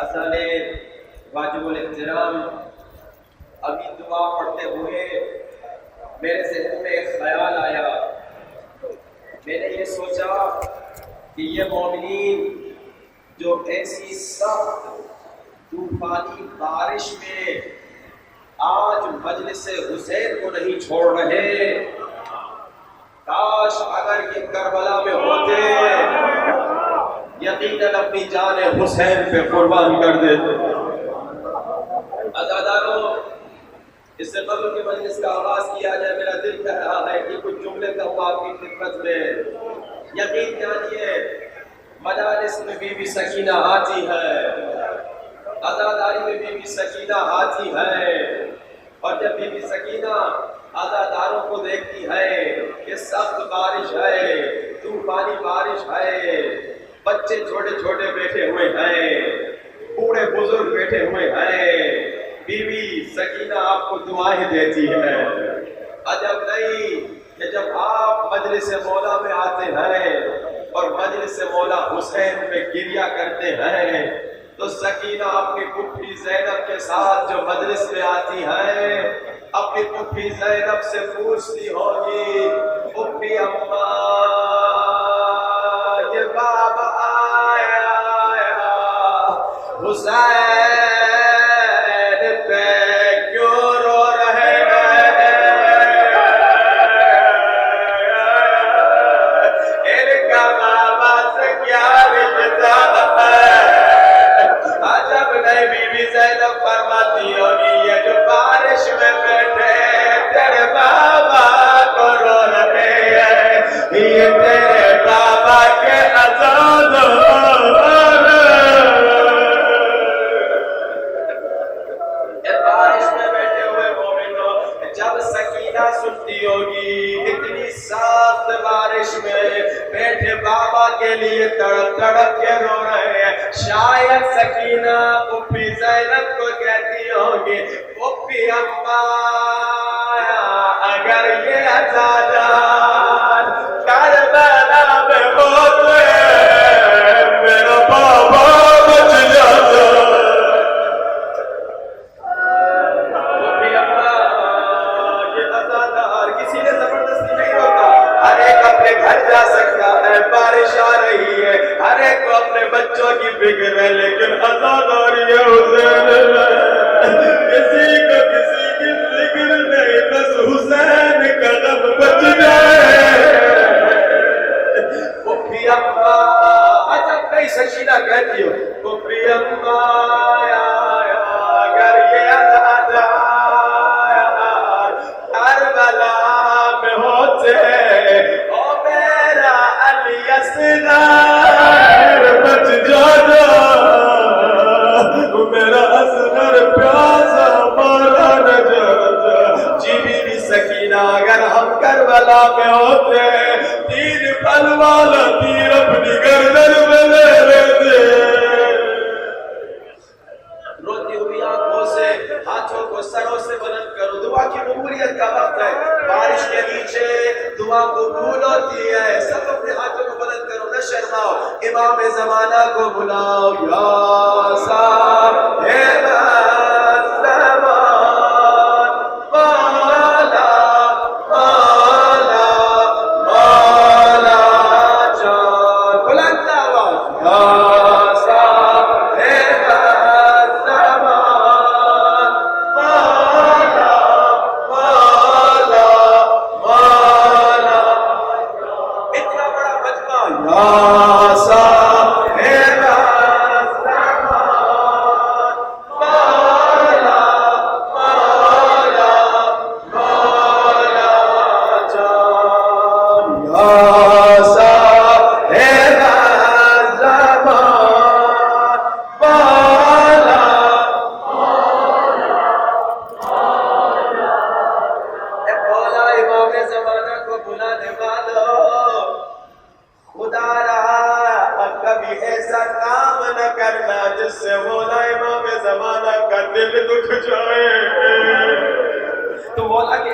اصل واجب الاحترام، ابھی دعا پڑھتے ہوئے میرے ذہن میں ایک خیال آیا. میں نے یہ سوچا کہ یہ مومنین جو ایسی سخت طوفانی بارش میں آج مجلس حسین کو نہیں چھوڑ رہے، کاش اگر یہ کربلا میں ہوتے یقیناً اپنی جان حسین پہ قربان کر دیتے. عزاداروں، اس سے قبل کے مجلس کا آغاز کیا جائے، میرا دل کہہ رہا ہے کہ کچھ جملے کہوں آپ کی خدمت میں. یقین جانیے مجالس میں بی بی سکینہ آتی ہے، عزاداری میں بی بی سکینہ آتی ہے، اور جب بی بی سکینہ عزاداروں کو دیکھتی ہے کہ سخت بارش ہے، طوفانی بارش ہے، بچے چھوٹے چھوٹے بیٹھے ہوئے ہیں، بوڑھے بزرگ بیٹھے ہوئے ہیں، بی بی سکینہ آپ کو دعائیں دیتی ہے. عجب نہیں کہ جب آپ مجلس مولا میں آتے ہیں اور مجلس مولا حسین میں گریہ کرتے ہیں تو سکینہ اپنی پھوپھی زینب کے ساتھ جو مجلس میں آتی ہے اپنی پھوپھی زینب سے پوچھتی ہوگی، پھوپھی اماں یہ بابا آیا حسین پہ کیوں رو رہے ہیں، ان کا بابا سے کیا رشتہ ہے. عجب نہیں بی بی زینب فرماتی ہوگی یہ جو بارش میں بیٹھے تیرے بابا کو رو رہے ہیں، یہ تیرے بابا کے عذاب بارش میں بیٹھے ہوئے مومنوں. جب سکینہ سنتی ہوگی اتنی سخت بارش میں بیٹھے بابا کے لیے تڑپ تڑپ کے رو رہے ہیں، شاید سکینہ پھوپھی زینب کو کہتی ہوگی، پھوپھی اماں اگر یہ عزادار کربلا میں ہوتے میرا بابا بچ جاتا. پھوپھی اماں یہ عزادار کسی نے زبردستی نہیں روکا، ہر ایک اپنے گھر جا سکتا ہے، بارش آ رہی ہے، ہر ایک کو اپنے بچوں کی فکر ہے، لیکن عزادار یہ حسین کسی کو کسی کی فکر نہیں، بس حسین کا غم بچ جائے. پھوپھی اماں عجب نہیں سکینہ کہتی ہو، پھوپھی اماں اگر یہ عزادار کربلا میں ہوتے او میرا علی اصغر بچ جانا، میرا اصغر پیاسا مارا نہ جاتا. جی بی بی سکینہ اگر ہم کربلا میں ہوتے تیر پھل والا تیر اپنی گردن میں لے لیتے. روتی ہوئی آنکھوں سے ہاتھوں کو سروں سے بلند کرو، دعا کی قبولیت کا وقت ہے. بارش کے نیچے دعا قبول ہوتی ہے. سب اپنے ہاتھوں کو بلند کرو، نہ شرماؤ، امام زمانہ کو بلاؤ. یا صاحب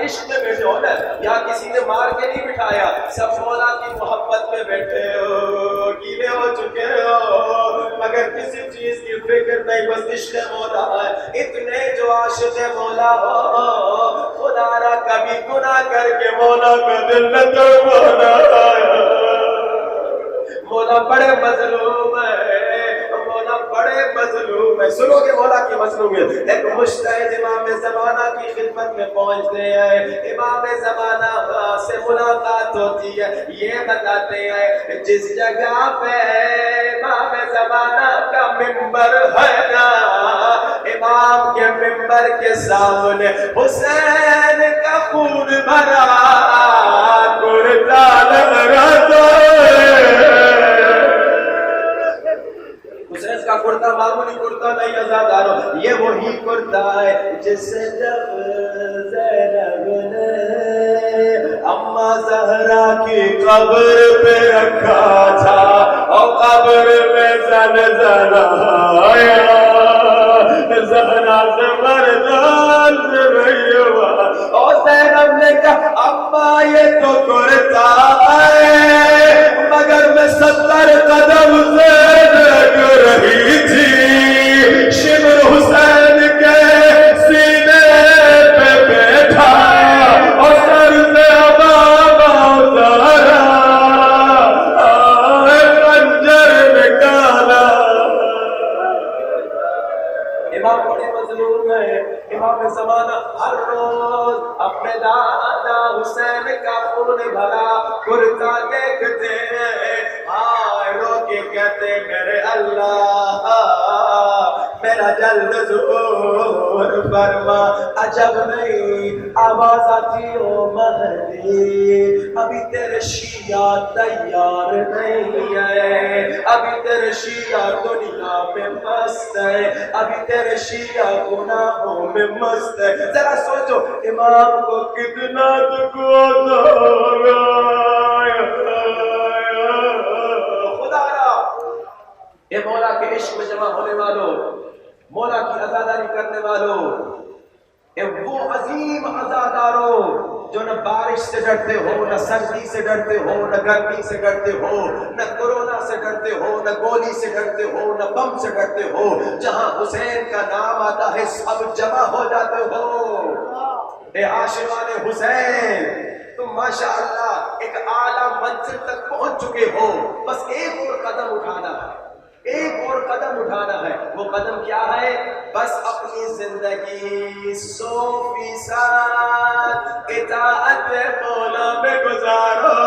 کے عشق میں بیٹھے ہو نا، یا کسی نے مار کے نہیں بٹھایا، سب مولا کی محبت میں بیٹھے ہو، گیلے ہو چکے ہو، مگر کسی چیز کی فکر نہیں، بس عشق مولا ہے۔ اتنے جو عاشق مولا ہو، خدا را کبھی گناہ کر کے مولا کا دل نہ توڑنا، مولا بڑے مظلوم ہے، مولا بڑے مظلوم ہے۔ سنو گے مولا کی مظلومیت؟ ایک مجتہد امام زمانہ کی خدمت میں پہنچتے ہیں، امام زمانہ سے ملاقات ہوتی ہے، یہ بتاتے ہیں جس جگہ پہ امام زمانہ کا ممبر ہے نا، امام کے ممبر کے سامنے حسین کا خون بھرا کرتا لہراتا ہے۔ حسین کا کرتا معمولی کرتا نہیں عزادارو، یہ وہی کرتا ہے جسے جب زینب نے اما زہرا کی قبر پہ رکھا تھا، اور قبر میں زلزلہ آیا، زہرا سے مردان سے نہیں ہوا، اور زینب نے کہا اما یہ تو کرتا ہے، مگر میں 70 قدم سے لگ رہی تھی، شمر حسین کے سینے پہ بیٹھا اور سر سے امامہ اتارا، خنجر نکالا۔ امام بڑے مظلوم ہے، امام زمانہ ہر روز اپنے دادا حسین کا خون بھرا کرتا دیکھتے ہیں، آئے رو کے کہتے میرے اللہ میرا جلد ظہور فرما۔ عجب نہیں آواز آتی ہو مہدی، ابھی تیرے شیعہ تیار نہیں ہے، ابھی تیرے شیعہ دنیا میں مست ہے، ابھی تیرے شیعہ گناہوں میں مست ہے۔ ذرا سوچو امام کو کتنا دکھ ہوتا ہوگا، خدا را اے مولا کے عشق میں جمع ہونے والوں، مولا کی عزاداری کرنے والوں، اے وہ عظیم عزاداروں جو نہ بارش سے ڈرتے ہو، نہ سردی سے ڈرتے ہو، نہ گرمی سے ڈرتے ہو، نہ کورونا سے ڈرتے ہو، نہ گولی سے ڈرتے ہو، نہ بم سے ڈرتے ہو، جہاں حسین کا نام آتا ہے سب جمع ہو جاتے ہو۔ اے عاشقان حسین، تم ماشاءاللہ ایک اعلیٰ منزل تک پہنچ چکے ہو، بس ایک اور قدم اٹھانا ہے، ایک اور قدم اٹھانا ہے۔ وہ قدم کیا ہے؟ بس اپنی زندگی 100% اطاعت مولا میں گزارو،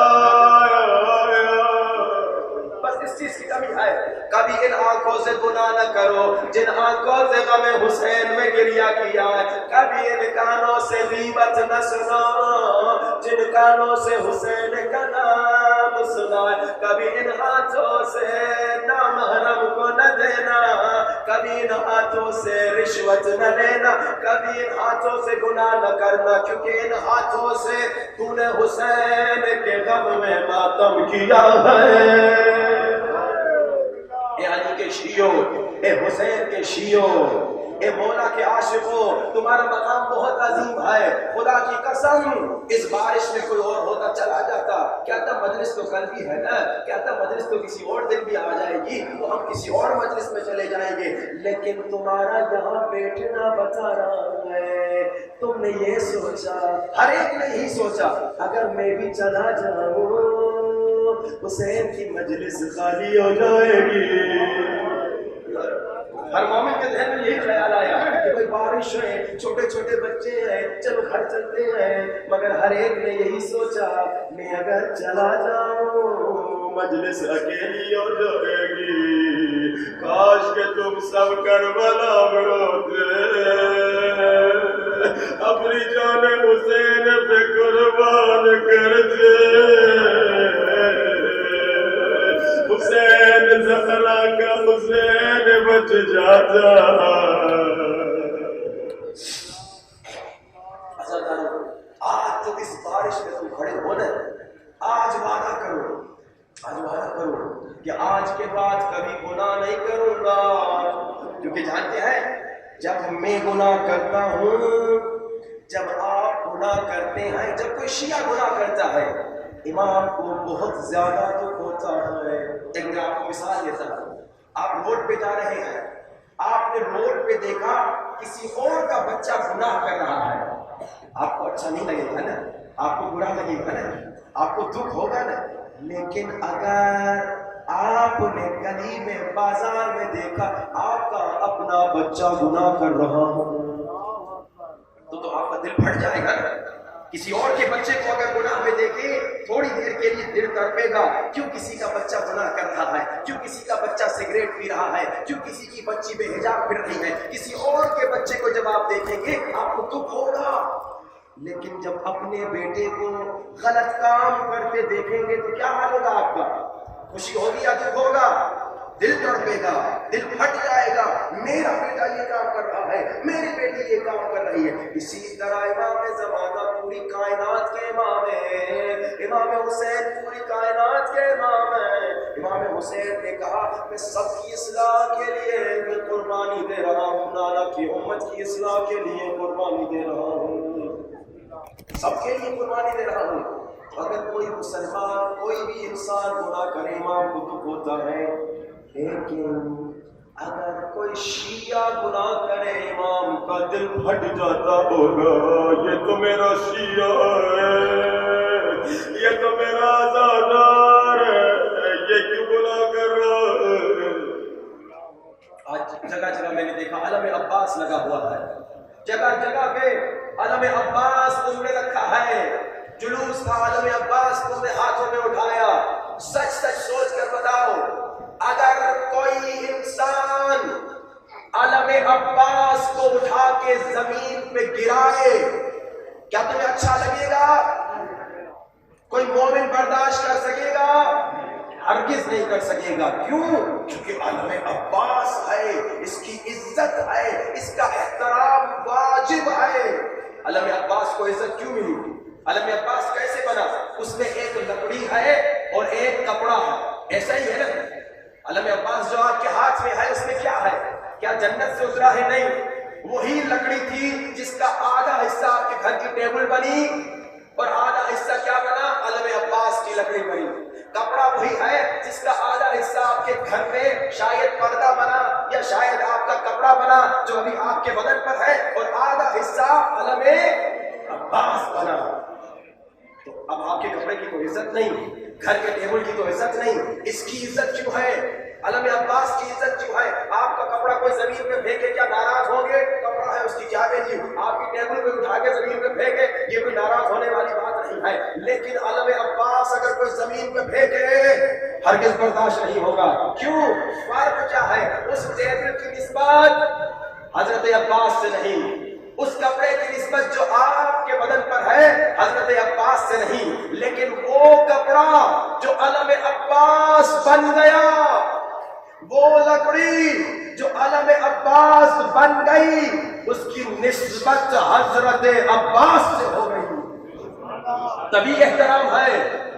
بس اس چیز کی کمی ہے۔ کبھی ان آنکھوں سے گناہ نہ کرو جن آنکھوں سے غم حسین میں گریہ کیا ہے، کبھی ان کانوں سے غیبت نہ سنو جن کانوں سے حسین کا نام سنا ہے، کبھی ان ہاتھوں سے نامحرم کو نہ دینا، کبھی ان ہاتھوں سے رشوت نہ لینا، کبھی ان ہاتھوں سے گناہ نہ کرنا، کیونکہ ان ہاتھوں سے تو نے حسین کے غم میں ماتم کیا ہے۔ اے علی کے شیعوں، اے حسین کے شیعوں، اے مولا کے عاشقوں، تمہارا مقام بہت عظیم ہے۔ خدا کی قسم اس بارش میں کوئی اور ہوتا چلا جاتا، کیا تھا مجلس تو کل بھی ہے نا، کیا تھا مجلس تو کسی اور دن بھی آ جائے گی، تو ہم کسی اور مجلس میں چلے جائیں گے، لیکن تمہارا یہاں بیٹھنا بتا رہا ہے۔ تم نے یہ سوچا، ہر ایک نے ہی سوچا اگر میں بھی چلا جاؤں حسین کی مجلس خالی ہو جائے گی۔ ہر مومن کے ذہن میں یہی خیال آیا کہ کوئی بارش ہے، چھوٹے چھوٹے بچے ہیں، چلو گھر چلتے ہیں، مگر ہر ایک نے یہی سوچا میں اگر چلا جاؤں مجلس اکیلی ہو جائے گی، کاش کہ تم سب کربلا میں ہوتے، اپنی جان حسین پہ قربان کر دے، حسین زہرا کا حسین بچ جاتا۔ آج تو اس بارش میں تم کھڑے ہو نا، آج وعدہ کرو، آج وعدہ کرو کہ آج کے بعد کبھی گناہ نہیں کروں گا، کیونکہ جانتے ہیں جب میں گناہ کرتا ہوں، جب آپ گناہ کرتے ہیں، جب کوئی شیعہ گناہ کرتا ہے امام کو بہت زیادہ دکھ ہوتا ہے۔ ایک میں آپ کو مثال دیتا ہوں، آپ روڈ پہ جا رہے ہیں، آپ نے روڈ پہ دیکھا کسی اور کا بچہ گناہ کر رہا ہے، آپ کو اچھا نہیں لگے گا نا، آپ کو برا لگے گا نا، آپ کو دکھ ہوگا نا۔ لیکن اگر آپ نے گلی میں بازار میں دیکھا آپ کا اپنا بچہ گناہ کر رہا ہو تو آپ کا دل پھٹ جائے گا نا۔ کسی اور کے بچے کو اگر گناہ میں دیکھے تھوڑی دیر کے لیے دل تڑپے گا، کیوں کسی کا بچہ گناہ کر رہا ہے، کیوں کسی کا بچہ سگریٹ پی رہا ہے، کیوں کسی کی بچی بے حجاب پھر رہی ہے، کسی اور کے بچے کو جب آپ دیکھیں گے آپ کو دکھ ہوگا۔ لیکن جب اپنے بیٹے کو غلط کام کرتے دیکھیں گے تو کیا حال ہوگا آپ کا؟ خوشی ہوگی یا دکھ ہوگا؟ دل تڑپے گا، دل پھٹ جائے گا، میرا بیٹا یہ کام کر رہا ہے، میری بیٹی یہ کام کر رہی ہے۔ اسی طرح امام زمانہ پوری کائنات کے امام ہیں، امام حسین پوری کائنات کے امام ہیں۔ امام حسین نے کہا میں سب کی اصلاح کے لیے میں قربانی دے رہا ہوں، نانا کی امت کی اصلاح کے لیے قربانی دے رہا ہوں، سب کے لیے قربانی دے رہا ہوں۔ اگر کوئی مسلمان کوئی بھی انسان گناہ کرے امام کو دکھ ہوتا ہے، لیکن اگر کوئی شیعہ گناہ کرے امام کا دل پھٹ جاتا ہوگا، یہ تو میرا شیعہ ہے، یہ تو میرا آزادار ہے، یہ کیوں گناہ کر رہا ہے۔ آج جگہ جگہ میں نے دیکھا علم عباس لگا ہوا ہے، جگہ جگہ پہ علم عباس تم نے رکھا ہے، جلوس کا علم عباس تم نے ہاتھوں میں اٹھایا۔ سچ سچ سوچ کر بتاؤ، اگر کوئی انسان علم عباس کو اٹھا کے زمین پہ گرائے کیا تمہیں اچھا لگے گا؟ کوئی مومن برداشت کر سکے گا؟ ہرگز نہیں کر سکے گا۔ کیوں؟ کیونکہ علم عباس ہے، اس کی عزت ہے، اس کا احترام واجب ہے۔ علم عباس کو عزت کیوں ملی؟ علم عباس کیسے بنا؟ اس میں ایک لکڑی ہے اور ایک کپڑا ہے، ایسا ہی ہے نا۔ علم عباس جو آپ کے ہاتھ میں ہے اس میں کیا ہے؟ کیا جنت سے اترا ہے؟ نہیں، وہی لکڑی تھی جس کا آدھا حصہ آپ کے گھر کی ٹیبل بنی اور آدھا حصہ کیا بنا؟ علم عباس کی لکڑی بنی۔ کپڑا وہی ہے جس کا آدھا حصہ آپ کے گھر میں شاید پردہ بنا یا شاید آپ کا کپڑا بنا جو ابھی آپ کے بدن پر ہے، اور آدھا حصہ علم عباس بنا۔ تو اب آپ کے کپڑے کی تو عزت نہیں، گھر کے ٹیبل کی تو عزت نہیں، اس کی عزت کیوں ہے؟ علم عباس کی عزت کیوں ہے؟ آپ کا کپڑا کوئی زمین پہ پھینکے کیا ناراض ہوں گے؟ کپڑا ہے اس کی کیا ویلیو؟ آپ کی ٹیبل پہ اٹھا کے زمین پہ پھینکے یہ کوئی ناراض ہونے والی بات نہیں ہے، لیکن علم عباس اگر کوئی زمین پہ پھینکے ہرگز برداشت نہیں ہوگا۔ کیوں؟ فرق کیا ہے؟ اس ٹیبل کی نسبت حضرت عباس سے نہیں، اس کپڑے کی نسبت جو آپ کے بدن پر ہے حضرت عباس سے نہیں، لیکن وہ کپڑا جو علم عباس بن گیا، وہ لکڑی جو علم عباس بن گئی، اس کی نسبت حضرت عباس سے ہو گئی، تبھی احترام ہے۔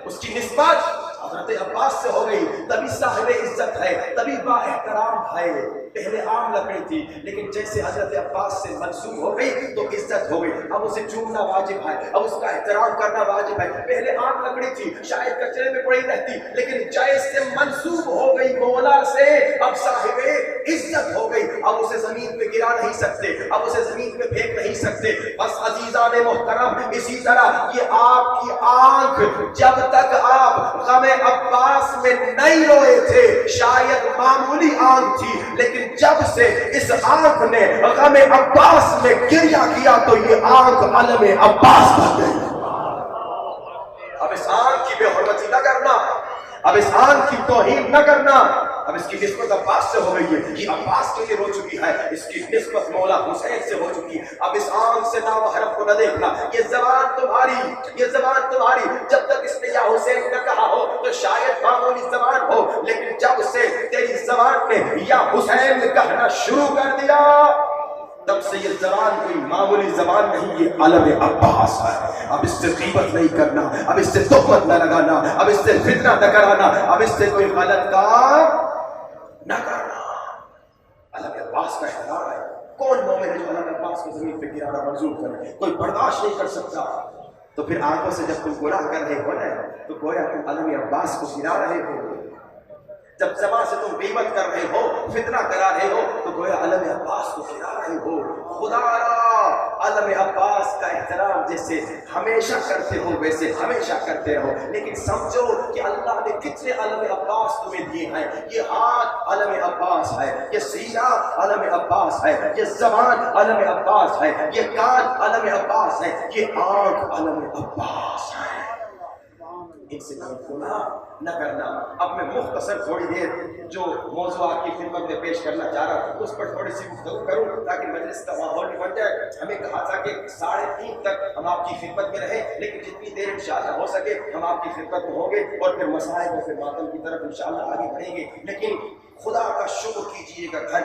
اس کی نسبت حضرت عباس سے ہو گئی، تبھی صاحب عزت ہے، تبھی با احترام ہے۔ پہلے عام لکڑی تھی لیکن جیسے حضرت عباس سے منسوب ہو گئی تو عزت ہو گئی، اب اسے چومنا واجب ہے، اب اس کا احترام کرنا واجب ہے۔ پہلے عام لکڑی تھی، شاید کچرے میں پڑی رہتی، لیکن جیسے منسوب ہو گئی مولا سے اب صاحب عزت ہو گئی، اب اسے زمین پہ گرا نہیں سکتے، اب اسے زمین پہ پھینک نہیں سکتے۔ بس عزیزان محترم، اسی طرح یہ آپ کی آنکھ جب تک آپ غم عباس میں نہیں روئے تھے شاید معمولی آنکھ تھی، لیکن جب سے اس آنکھ نے غم عباس میں گریہ کیا تو یہ آنکھ علم عباس بن گئی۔ اب اس آنکھ کی بے حرمتی نہ کرنا، اب اس آنکھ کی توہین نہ کرنا، اب اس کی نسبت عباس سے ہو گئی ہے، یہ عباس کے لیے رو چکی ہے، اس کی نسبت مولا حسین سے ہو چکی ہے۔ اب اس آنکھ سے نامحرم کو نہ دیکھنا، یہ زبان تمہاری، یہ زبان تمہاری، جب تک اس نے یا حسین نہ کہا ہو تو شاید معمولی زبان ہو، لیکن جب سے تیری زبان نے یا حسین کہنا شروع کر دیا تب سے یہ زبان کوئی معمولی زبان نہیں، یہ علم عباس ہے۔ اب اس سے غیبت نہیں کرنا، اب اس سے تہمت نہ لگانا، اب اس سے فتنہ نہ کرانا، اب اس سے کوئی غلط کام نہ کرنا۔ علم عباس کا احترام ہے، کون مومن ہے جو اللہ کے عباس کو زمین پہ گرانا منظور کرے؟ کوئی برداشت نہیں کر سکتا. تو پھر آنکھوں سے جب تم گناہ کر رہے ہو نا تو گویا تم علم عباس کو گرا رہے ہو. جب زبان سے تم غیبت کر رہے ہو، فتنہ کرا رہے ہو، تو گویا علم عباس کو گرا رہے ہو. خدا را علم عباس کا احترام جیسے ہمیشہ کرتے ہو ویسے ہمیشہ کرتے رہو، لیکن سمجھو کہ اللہ نے کتنے علم عباس تمہیں دیے ہیں. یہ ہاتھ علم عباس ہے، یہ سینہ علم عباس ہے، یہ زبان علم عباس ہے، یہ کان علم عباس ہے، یہ آنکھ علم عباس ہے. ان سے کوئی گناہ نہ کرنا. اب میں مختصر تھوڑی دیر جو موضوع آپ کی خدمت میں پیش کرنا چاہ رہا ہوں اس پر تھوڑی سی گفتگو کروں تاکہ مجلس کا ماحول بھی بن جائے. ہمیں کہا تھا کہ 3:30 تک ہم آپ کی خدمت میں رہیں، لیکن جتنی دیر انشاءاللہ ہو سکے ہم آپ کی خدمت میں ہوں گے اور پھر مسائل اور پھر ماتم کی طرف انشاءاللہ آگے بڑھیں گے. لیکن خدا کا شکر کیجئے گا گھر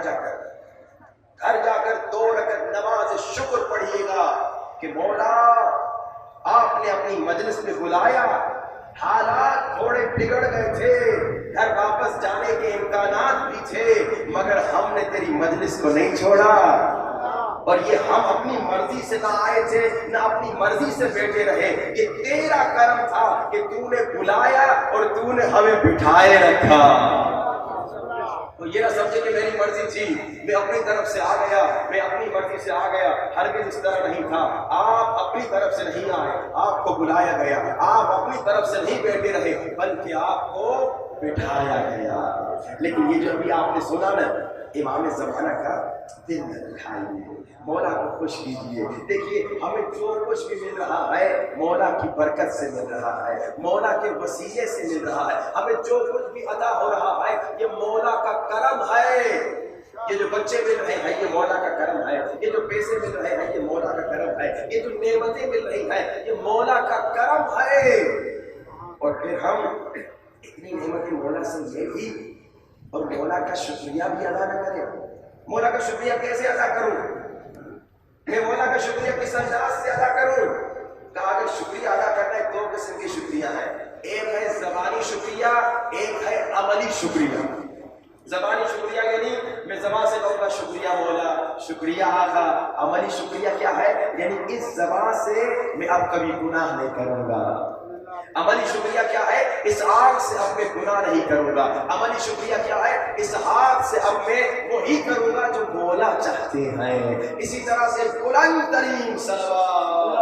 جا کر 2 رکعت نماز شکر پڑھیے گا کہ مولا آپ نے اپنی مجلس میں بلایا، حالات تھوڑے بگڑ گئے تھے، گھر واپس جانے کے امکانات بھی تھے، مگر ہم نے تیری مجلس کو نہیں چھوڑا. اور یہ ہم اپنی مرضی سے نہ آئے تھے نہ اپنی مرضی سے بیٹھے رہے، یہ تیرا کرم تھا کہ تو نے بلایا اور تو نے ہمیں بٹھائے رکھا. تو یہ نہ سمجھے کہ میری مرضی تھی، میں اپنی طرف سے آ گیا، میں اپنی مرضی سے آ گیا. ہرگز اس طرح نہیں تھا. آپ اپنی طرف سے نہیں آئے، آپ کو بلایا گیا. آپ اپنی طرف سے نہیں بیٹھے رہے بلکہ آپ کو بٹھایا گیا. لیکن یہ جو ابھی آپ نے سنا نا، امام زمانہ کا دل نہ دکھائیے، مولا کو خوش کیجیے. دیکھیے ہمیں جو کچھ بھی مل رہا ہے مولا کی برکت سے مل رہا ہے، مولا کے وسیلے سے مل رہا ہے. ہمیں جو کچھ بھی عطا ہو رہا ہے یہ مولا کا کرم ہے. یہ جو بچے مل رہے ہیں یہ مولا کا کرم ہے، یہ جو پیسے مل رہے ہیں یہ مولا کا کرم ہے، یہ جو نعمتیں مل رہی ہیں یہ مولا کا کرم ہے. اور پھر ہم اتنی نعمتیں مولا سے لے بھی اور مولا کا شکریہ بھی ادا نہ کریں. مولا کا شکریہ کیسے ادا کروں؟ میں مولا کا شکریہ کس انداز سے ادا کروں؟ کہا اگر شکریہ ادا کرنا ہے 2 قسم کے شکریہ ہیں. ایک ہے زبانی شکریہ، ایک ہے عملی شکریہ. زبانی شکریہ یعنی میں زبان سے کہوں گا شکریہ مولا، شکریہ آقا. عملی شکریہ کیا ہے؟ یعنی اس زبان سے میں اب کبھی گناہ نہیں کروں گا. عملی شکریہ کیا ہے؟ اس آنکھ سے اب میں گناہ نہیں کروں گا. عملی شکریہ کیا ہے؟ اس ہاتھ سے اب میں وہی کروں گا جو مولا چاہتے ہیں. اسی طرح سے بلند ترین صلوات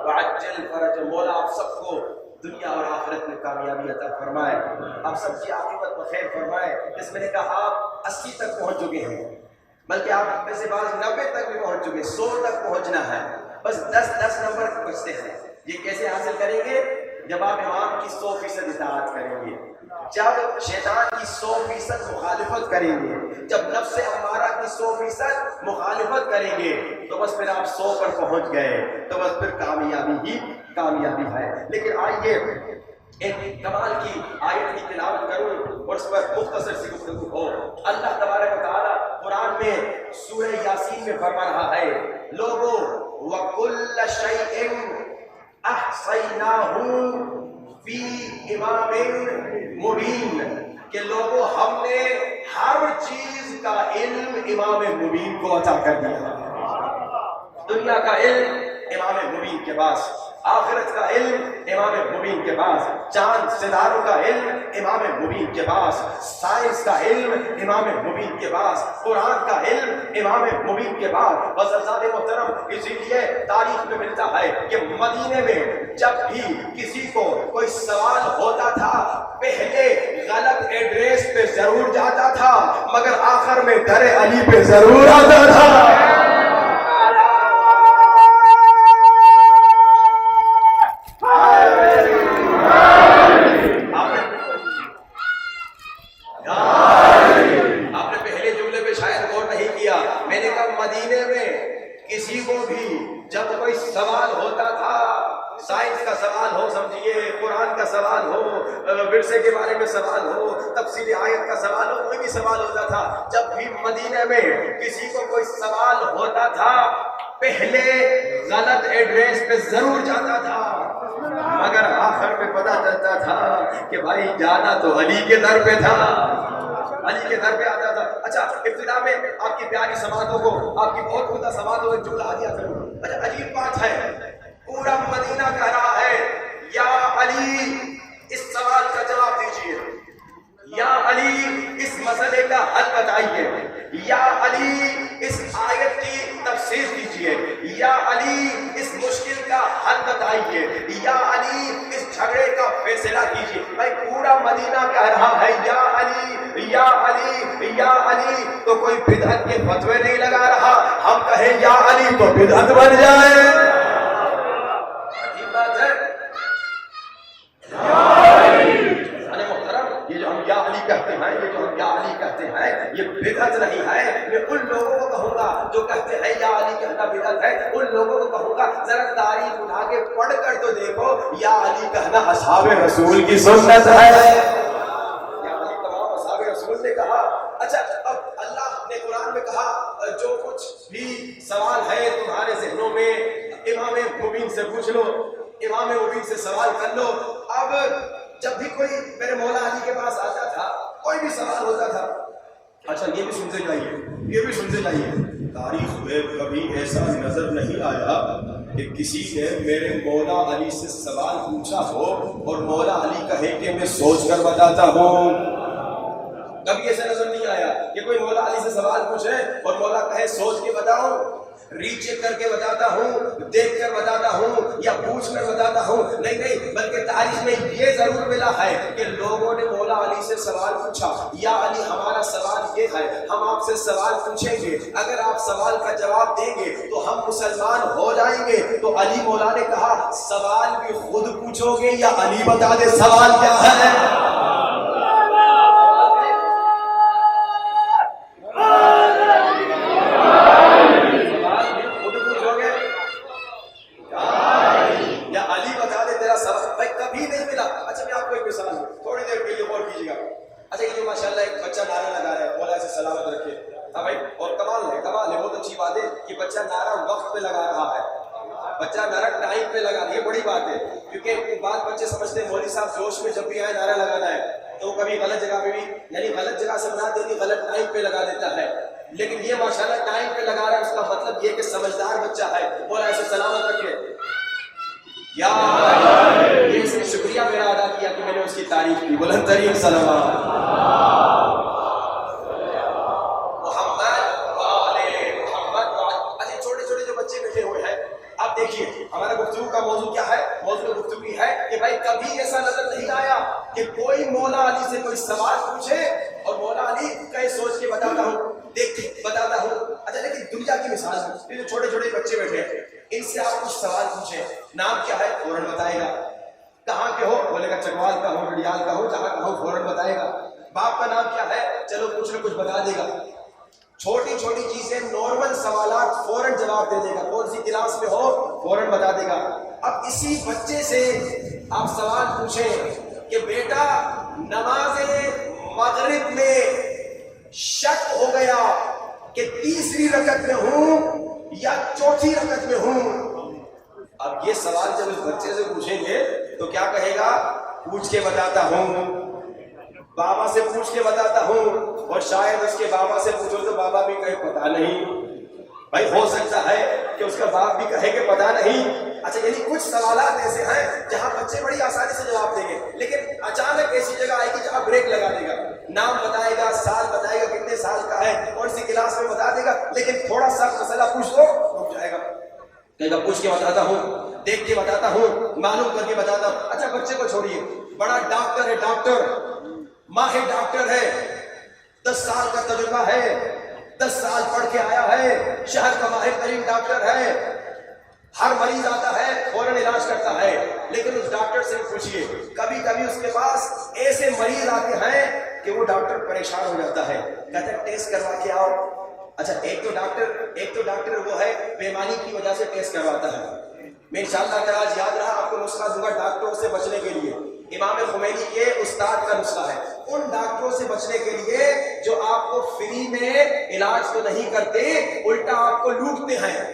وعجل فرج. مولا آپ سب کو دنیا اور آخرت میں کامیابی عطا فرمائے، آپ سب کی عاقبت بخیر فرمائے. جس میں نے کہا آپ 80 تک پہنچ چکے ہیں، بلکہ آپ میں سے بعض 90 تک بھی پہنچ چکے، 100 تک پہنچنا ہے. بس 10 نمبر بچتے ہیں. یہ کیسے حاصل کریں گے؟ جب آپ امام کی 100% اطاعت کریں گے، جب شیطان کی 100% مخالفت کریں گے، جب نفس امارہ کی 100% مخالفت کریں گے، تو بس پھر آپ 100 پر پہنچ گئے. تو بس پھر کامیابی ہی کامیابی ہے. لیکن آئیے ایک کمال کی آیت کی تلاوت کروں اور اس پر مختصر سی گفتگو ہو. اللہ تبارک و تعالیٰ قرآن میں سورہ یاسین میں فرما رہا ہے، لوگوں وَكُلَّ شَيْءٍ أَحْصَيْنَاهُ فِي إِمَامٍ مُبِينٍ، کہ لوگوں ہم نے ہر چیز کا علم امام مبین کو عطا کر دیا. دنیا کا علم امام مبین کے پاس، آخرت کا علم امام مبین کے پاس، چاند ستاروں کا علم امام مبین کے پاس، سائنس کا علم امام مبین کے پاس، قرآن کا علم امام مبین کے پاس. بزرگزاد محترم اسی لیے تاریخ میں ملتا ہے کہ مدینے میں جب بھی کسی کو کوئی سوال ہوتا تھا پہلے غلط ایڈریس پہ ضرور جاتا تھا مگر آخر میں در علی پہ ضرور آتا تھا. مدینے میں کسی کو بھی جب کوئی سوال ہوتا تھا، سائنس کا سوال ہو، سمجھیے قرآن کا سوال ہو، ورثے کے بارے میں سوال ہو، تفسیر آیت کا سوال ہو، کوئی بھی سوال ہوتا تھا، جب بھی مدینے میں کسی کو کوئی سوال ہوتا تھا پہلے غلط ایڈریس پہ ضرور جاتا تھا. مگر آخر میں پتا چلتا تھا کہ بھائی جانا تو علی کے در پہ تھا، علی کے در پہ آتا تھا۔ اچھا ابتدا میں آپ کی پیاری سماعتوں کو، آپ کی بہت عمدہ سماعتوں کو ایک جملہ دیا کروں۔ اچھا عجیب بات ہے، پورا مدینہ کہہ رہا ہے یا علی اس سوال کا جواب دیجیے، یا علی اس مسئلے کا حل بتائیے، یا علی اس آیت کی تفسیر دیجیے، یا علی اس مشکل کا حل بتائیے، یا علی اس جھگڑے کا فیصلہ کیجیے۔ بھائی پورا مدینہ کہہ رہا ہے یا علی یا علی یا علی، تو کوئی بدعت کے فتوے نہیں لگا رہا، ہم کہیں یا علی تو بدعت بن جائے۔ عجیب بات ہے، یہ جو ہم یا علی کہتے ہیں، یہ جو ہم یا علی کہتے ہیں، یہ بدعت نہیں ہے۔ میں ان لوگوں کو کہوں گا جو کہتے ہیں یا علی کہنا بدعت ہے، ان لوگوں کو کہوں گا ذرا تاریخ اٹھا کے پڑھ کر تو دیکھو، یا علی کہنا اصحاب رسول کی سنت ہے، یا علی تمام اصحاب رسول نے کہا۔ اچھا اب اللہ نے قرآن میں کہا جو کچھ بھی سوال ہے تمہارے ذہنوں میں امام مبین سے پوچھ لو، امام مبین سے سوال کر لو۔ اب جب بھی کوئی میرے مولا علی کے پاس آتا تھا، کوئی بھی سوال ہوتا تھا، اچھا یہ بھی سنتے جائیے، یہ بھی سنتے جائیے، تاریخ میں کبھی ایسا نظر نہیں آیا کہ کسی نے میرے مولا علی سے سوال پوچھا ہو اور مولا علی کہے کہ میں سوچ کر بتاتا ہوں۔ کبھی ایسا نظر نہیں آیا کہ کوئی مولا علی سے سوال پوچھے اور مولا کہے سوچ کے بتاؤ، ری چیک کر کے بتاتا ہوں، دیکھ کر بتاتا ہوں، یا پوچھ کر بتاتا ہوں۔ نہیں نہیں، بلکہ تاریخ میں یہ ضرور ملا ہے کہ لوگوں نے مولا علی سے سوال پوچھا، یا علی ہمارا سوال یہ ہے، ہم آپ سے سوال پوچھیں گے، اگر آپ سوال کا جواب دیں گے تو ہم مسلمان ہو جائیں گے۔ تو علی مولا نے کہا سوال بھی خود پوچھو گے یا علی بتا دے سوال کیا ہے؟ بچہ نعرہ ٹائم پہ لگا، یہ بڑی بات ہے، کیونکہ بعض بچے سمجھتے ہیں مولوی صاحب جوش میں جب بھی آئے نعرہ لگانا ہے تو کبھی غلط جگہ پہ بھی، یعنی غلط جگہ سے بنا دیتی، غلط ٹائم پہ لگا دیتا ہے۔ لیکن یہ ماشاءاللہ ٹائم پہ لگا رہا ہے، اس کا مطلب یہ کہ سمجھدار بچہ ہے، مولا ایسے سلامت رکھے۔ یا یہ اس نے شکریہ میرا ادا کیا کہ میں نے اس کی تعریف کی، بلند ترین صلوات دیکھیے ہمارا گفتگو کا موضوع کیا ہے؟ موضوع گفتگو ہے کہ بھائی کبھی ایسا نظر نہیں آیا کہ کوئی مولا علی سے کوئی سوال پوچھے اور مولا علی کہیں سوچ کے بتاتا ہوں، دیکھ کے بتاتا ہوں۔ اچھا لیکن دنیا کی مثال ہے، یہ جو چھوٹے چھوٹے بچے بیٹھے ہیں ان سے آپ کچھ سوال پوچھیں، نام کیا ہے فوراً بتائے گا، کہاں کے ہو بولے گا چکوال کا ہو، ڈڈیال کا ہو، جہاں کا ہو فوراً بتائے گا، باپ کا نام کیا ہے چلو کچھ نہ کچھ بتا دے گا، چھوٹی چھوٹی چیزیں نارمل سوالات فوراً جواب دے دے گا، کون سی کلاس میں ہو فوراً بتا دے گا۔ اب اسی بچے سے آپ سوال پوچھیں کہ بیٹا نماز مغرب میں شک ہو گیا کہ تیسری رکعت میں ہوں یا چوتھی رکعت میں ہوں، اب یہ سوال جب اس بچے سے پوچھیں گے تو کیا کہے گا؟ پوچھ کے بتاتا ہوں، بابا سے پوچھ کے بتاتا ہوں، اور شاید اس کے بابا سے پوچھو تو بابا بھی کہے پتہ نہیں۔ بھائی ہو سکتا ہے کہ اس کا باپ بھی کہے کہ پتہ نہیں۔ اچھا یعنی کچھ سوالات ایسے ہیں جہاں بچے بڑی آسانی سے جواب دیں گے، لیکن اچانک ایسی جگہ آئے گی جہاں بریک لگا دے گا، نام بتائے گا، سال بتائے گا، کتنے سال کا ہے، کون سی کلاس میں بتا دے گا، لیکن تھوڑا سا مسئلہ پوچھ دو رک جائے گا، کہے گا پوچھ کے بتاتا ہوں، دیکھ کے بتاتا ہوں، معلوم کر کے بتاتا ہوں۔ اچھا بچے کو چھوڑیے، بڑا ڈاکٹر ہے، ڈاکٹر ماہر ڈاکٹر ہے، 10 سال کا تجربہ ہے، 10 سال پڑھ کے آیا ہے، شہر کا ماہر ترین ڈاکٹر ہے، ہر مریض آتا ہے فوراً علاج کرتا ہے، لیکن اس ڈاکٹر سے پوچھئے کبھی کبھی اس کے پاس ایسے مریض آتے ہیں کہ وہ ڈاکٹر پریشان ہو جاتا ہے، کہتا ہے ٹیسٹ کروا کے آؤ۔ اچھا ایک تو ڈاکٹر وہ ہے بیمانی کی وجہ سے ٹیسٹ کرواتا ہے، میں انشاءاللہ اگر آج یاد رہا آپ کو نسخہ دوں گا ڈاکٹروں سے بچنے کے لیے، امام خمینی کے استاد کا نسخہ ہے، ان ڈاکٹروں سے بچنے کے لیے جو آپ کو فری میں علاج تو نہیں کرتے، الٹا آپ کو لوٹتے ہیں،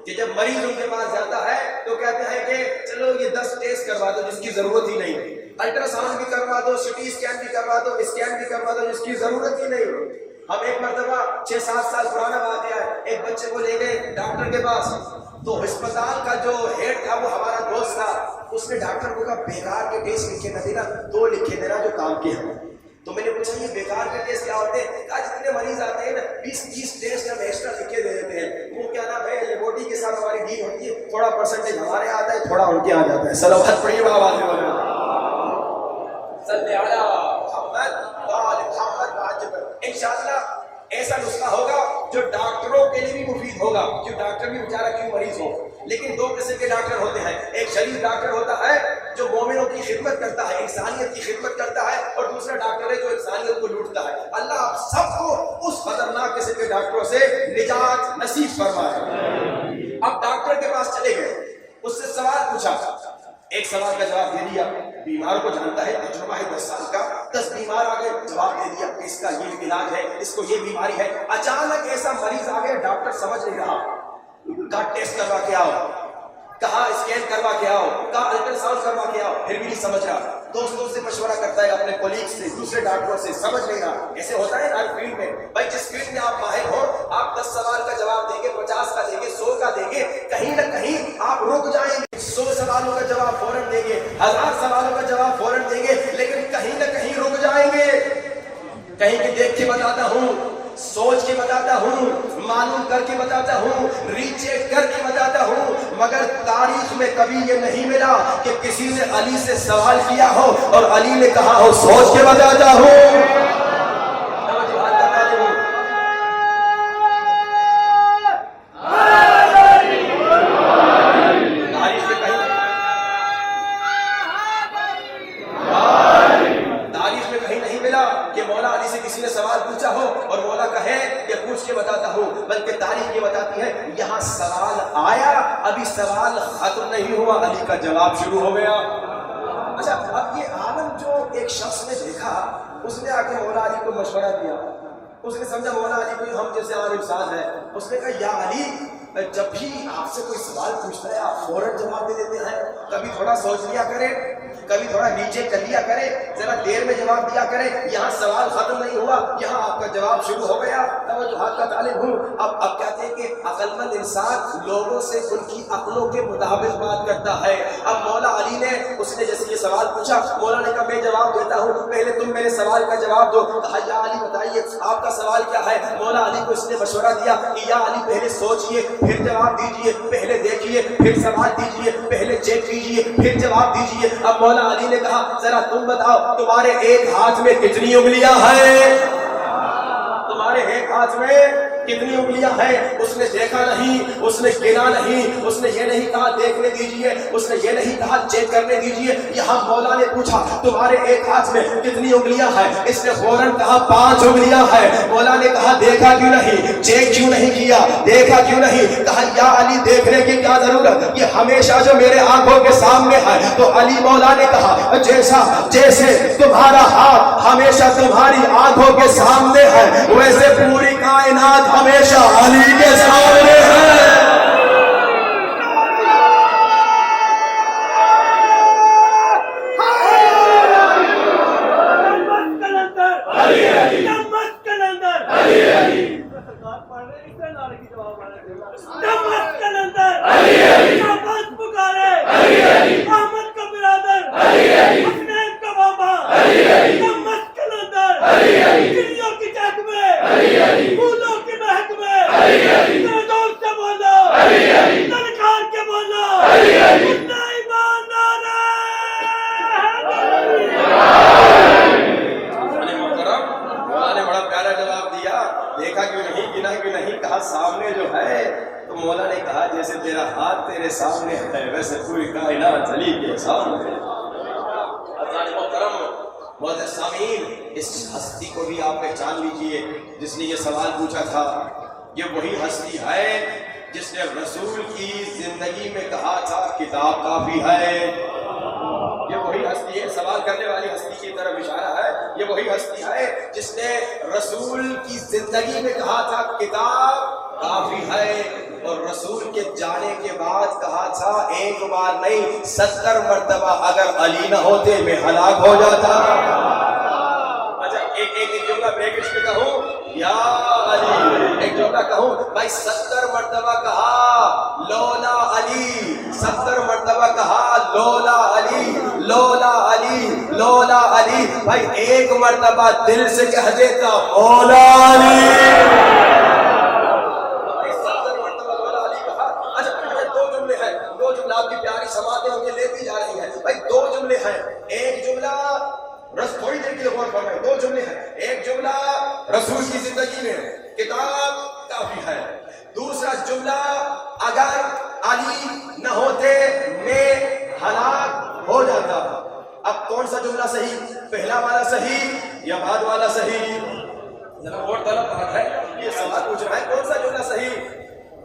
کہ جب مریض ان کے پاس جاتا ہے تو کہتے ہیں کہ چلو یہ 10 ٹیسٹ کروا دو جس کی ضرورت ہی نہیں، الٹرا ساؤنڈ بھی کروا دو، سٹی اسکین بھی کروا دو، اسکین بھی کروا دو جس کی ضرورت ہی نہیں۔ ہم ایک مرتبہ 6-7 سال پرانا واقعہ ہے، ایک بچے کو لے گئے ڈاکٹر کے پاس، تو ہسپتال کا جو ہیڈ تھا وہ ہمارا دوست تھا، اس نے ڈاکٹر کو کہا بیکار کے ٹیسٹ لکھے نہ دینا، 2 لکھے دینا جو کام کے ہیں۔ تو میں نے پوچھا یہ بیکار کے ٹیسٹ کیا ہوتے ہیں؟ کہا جتنے مریض آتے ہیں نا 20-30 ٹیسٹ ہم ایکسٹرا لکھے دے دیتے ہیں، وہ کیا نام ہے لیبورٹی کے ساتھ ہماری ڈیل ہوتی ہے، تھوڑا پرسنٹیج ہمارے آتا ہے، تھوڑا ان کے آ جاتا ہے۔ صلوات پڑھیے آواز میں صلی علی محمد وآل محمد واجب۔ انشاءاللہ ایسا نسخہ ہوگا جو ڈاکٹروں کے لیے بھی مفید ہوگا، جو ڈاکٹر بھی بیچارہ کیوں مریض ہو۔ لیکن 2 قسم کے ڈاکٹر ہوتے ہیں، ایک شریف ڈاکٹر ہوتا ہے جو مومنوں کی خدمت کرتا ہے، انسانیت کی خدمت کرتا ہے، اور دوسرا ڈاکٹر ہے جو انسانیت کو لوٹتا ہے۔ اللہ آپ سب کو اس خطرناک قسم کے ڈاکٹروں سے نجات نصیب فرمائے۔ اب ڈاکٹر کے پاس چلے گئے، اس سے سوال پوچھا، ایک سوال کا جواب دے دیا، بیمار کو جانتا ہے، تجربہ ہے 10 سال کا، 10 بیمار آ گئے، جواب دے دیا اس کا یہ علاج ہے، اس کو یہ بیماری ہے۔ اچانک ایسا مریض آ گیا، ڈاکٹر سمجھ نہیں رہا، کہا ٹیسٹ کروا کے آؤ، کہا اسکین کروا کے آؤ، کہا الٹرا ساؤنڈ کروا کے آؤ، پھر بھی نہیں سمجھ رہا۔ دوستوں سے مشورہ کرتا ہے، اپنے کولیگ سے، دوسرے ڈاکٹروں سے، سمجھ نہیں رہا۔ ایسے ہوتا ہے ہر فیلڈ میں، بھائی جس فیلڈ میں آپ ماہر ہو، آپ 10 سوال کا جواب دیں گے، 50 کا دیں گے، 100 کا دیں گے، کہیں نہ کہیں آپ رک جائیں گے۔ 100 سوالوں کا جواب فوراً دیں گے، 1000 سوالوں کا جواب فوراً دیں گے، لیکن کہیں نہ کہیں رک جائیں گے۔ کہیں کہ دیکھ کے بتاتا ہوں، سوچ کے بتاتا ہوں، معلوم کر کے بتاتا ہوں، ریچیک کر کے بتاتا ہوں، مگر تاریخ میں کبھی یہ نہیں ملا کہ کسی نے علی سے سوال کیا ہو اور علی نے کہا ہو سوچ کے بتاتا ہوں۔ بلکہ تاریخ یہ بتاتی ہے یہاں سوال آیا، ابھی سوال ختم نہیں ہوا، علی کا جواب شروع ہو گیا۔ اچھا اب یہ عالم جو ایک شخص نے دیکھا، اس نے آ کے مولا علی کو مشورہ دیا، اس نے سمجھا مولا علی کوئی ہم جیسے عالم ساز ہے، اس نے کہا یا علی جب بھی آپ سے کوئی سوال پوچھتا ہے آپ فوراً جواب دے دیتے ہیں، کبھی تھوڑا سوچ لیا کریں، کبھی تھوڑا نیچے کر لیا کریں، ذرا دیر میں جواب دیا کریں۔ یہاں سوال ختم نہیں ہوا، یہاں آپ کا جواب شروع ہو گیا۔ توجہات کا طالب ہوں۔ اب کہتے ہیں کہ عقل مند انسان لوگوں سے ان کی عقلوں کے مطابق بات کرتا ہے۔ اب مولا علی نے، اس نے جیسے یہ سوال پوچھا، مولا نے کہا میں جواب دیتا ہوں، پہلے تم میرے سوال کا جواب دو۔ کہا یا علی بتائیے آپ کا سوال کیا ہے؟ مولا علی کو اس نے مشورہ دیا کہ یا علی پہلے سوچئے پھر جواب دیجئے، پہلے دیکھیے پھر سوال دیجئے، پہلے چیک کیجئے پھر جواب دیجئے۔ اب مولا علی نے کہا ذرا تم بتاؤ تمہارے ایک ہاتھ میں کتنی انگلیاں ہیں؟ تمہارے ایک ہاتھ میں کتنی انگلیاں ہیں؟ اس نے دیکھا نہیں، اس نے گنا نہیں، اس نے یہ نہیں کہا دیکھنے دیجئے، اس نے یہ نہیں کہا چیک کرنے دیجئے۔ یہاں مولا نے پوچھا تمہارے ایک ہاتھ میں کتنی انگلیاں ہیں؟ اس نے فوراً کہا 5 انگلیاں ہیں۔ مولا نے کہا دیکھا کیوں نہیں، چیک کیوں نہیں کیا، دیکھا کیوں نہیں؟ کہا یا علی دیکھنے کی کیا ضرورت، یہ ہمیشہ جو میرے آنکھوں کے سامنے ہے۔ تو علی مولا نے کہا جیسے تمہارا ہاتھ ہمیشہ تمہاری آنکھوں کے سامنے ہے، ویسے پوری کائنات ہمیشہ علی کے سامنے ہے۔ سامنے جو ہے تو مولا نے کہا جیسے تیرا ہاتھ تیرے سامنے ہے ویسے پوری کائنات علی کے سامنے ہے۔ محترم معزز سامعین، اس ہستی کو بھی آپ پہچان لیجئے جس نے یہ سوال پوچھا تھا۔ یہ وہی ہستی ہے جس نے رسول کی زندگی میں کہا تھا کتاب کافی ہے۔ یہ وہی ہستی ہے، سوال کرنے والی ہستی کی طرف اشارہ ہے۔ یہ وہی ہستی ہے جس نے رسول کی زندگی میں کہا تھا کتاب کافی ہے، اور رسول کے جانے کے بعد کہا تھا ایک بار نہیں 70 مرتبہ اگر علی نہ ہوتے میں ہلاک ہو جاتا۔ اچھا ایک جملہ بریکٹس میں کہوں، یا علی، ایک جملہ کہوں بھائی، 70 مرتبہ کہا لولا علی، 70 مرتبہ کہا لولا علی، لولا علی، لولا علی، بھائی ایک مرتبہ دل سے کہہ دیتا مولا علی۔ دو جملہ آپ کی پیاری سماعتیں مجھے لیتی جا رہی ہیں بھائی، دو جملے ہیں، ایک جملہ تھوڑی دیر کے لیے غور فرمائیں، دو جملے ہیں، ایک جملہ رسول کی زندگی میں کتاب کافی ہے، دوسرا جملہ اگر علی نہ ہوتے میں ہلاک ہو جاتا۔ اب کون سا جملہ صحیح، پہلا والا صحیح یا بعد والا صحیح؟ ذرا غور طلب بات ہے، یہ سوال پوچھ رہا ہے، کون سا جملہ صحیح؟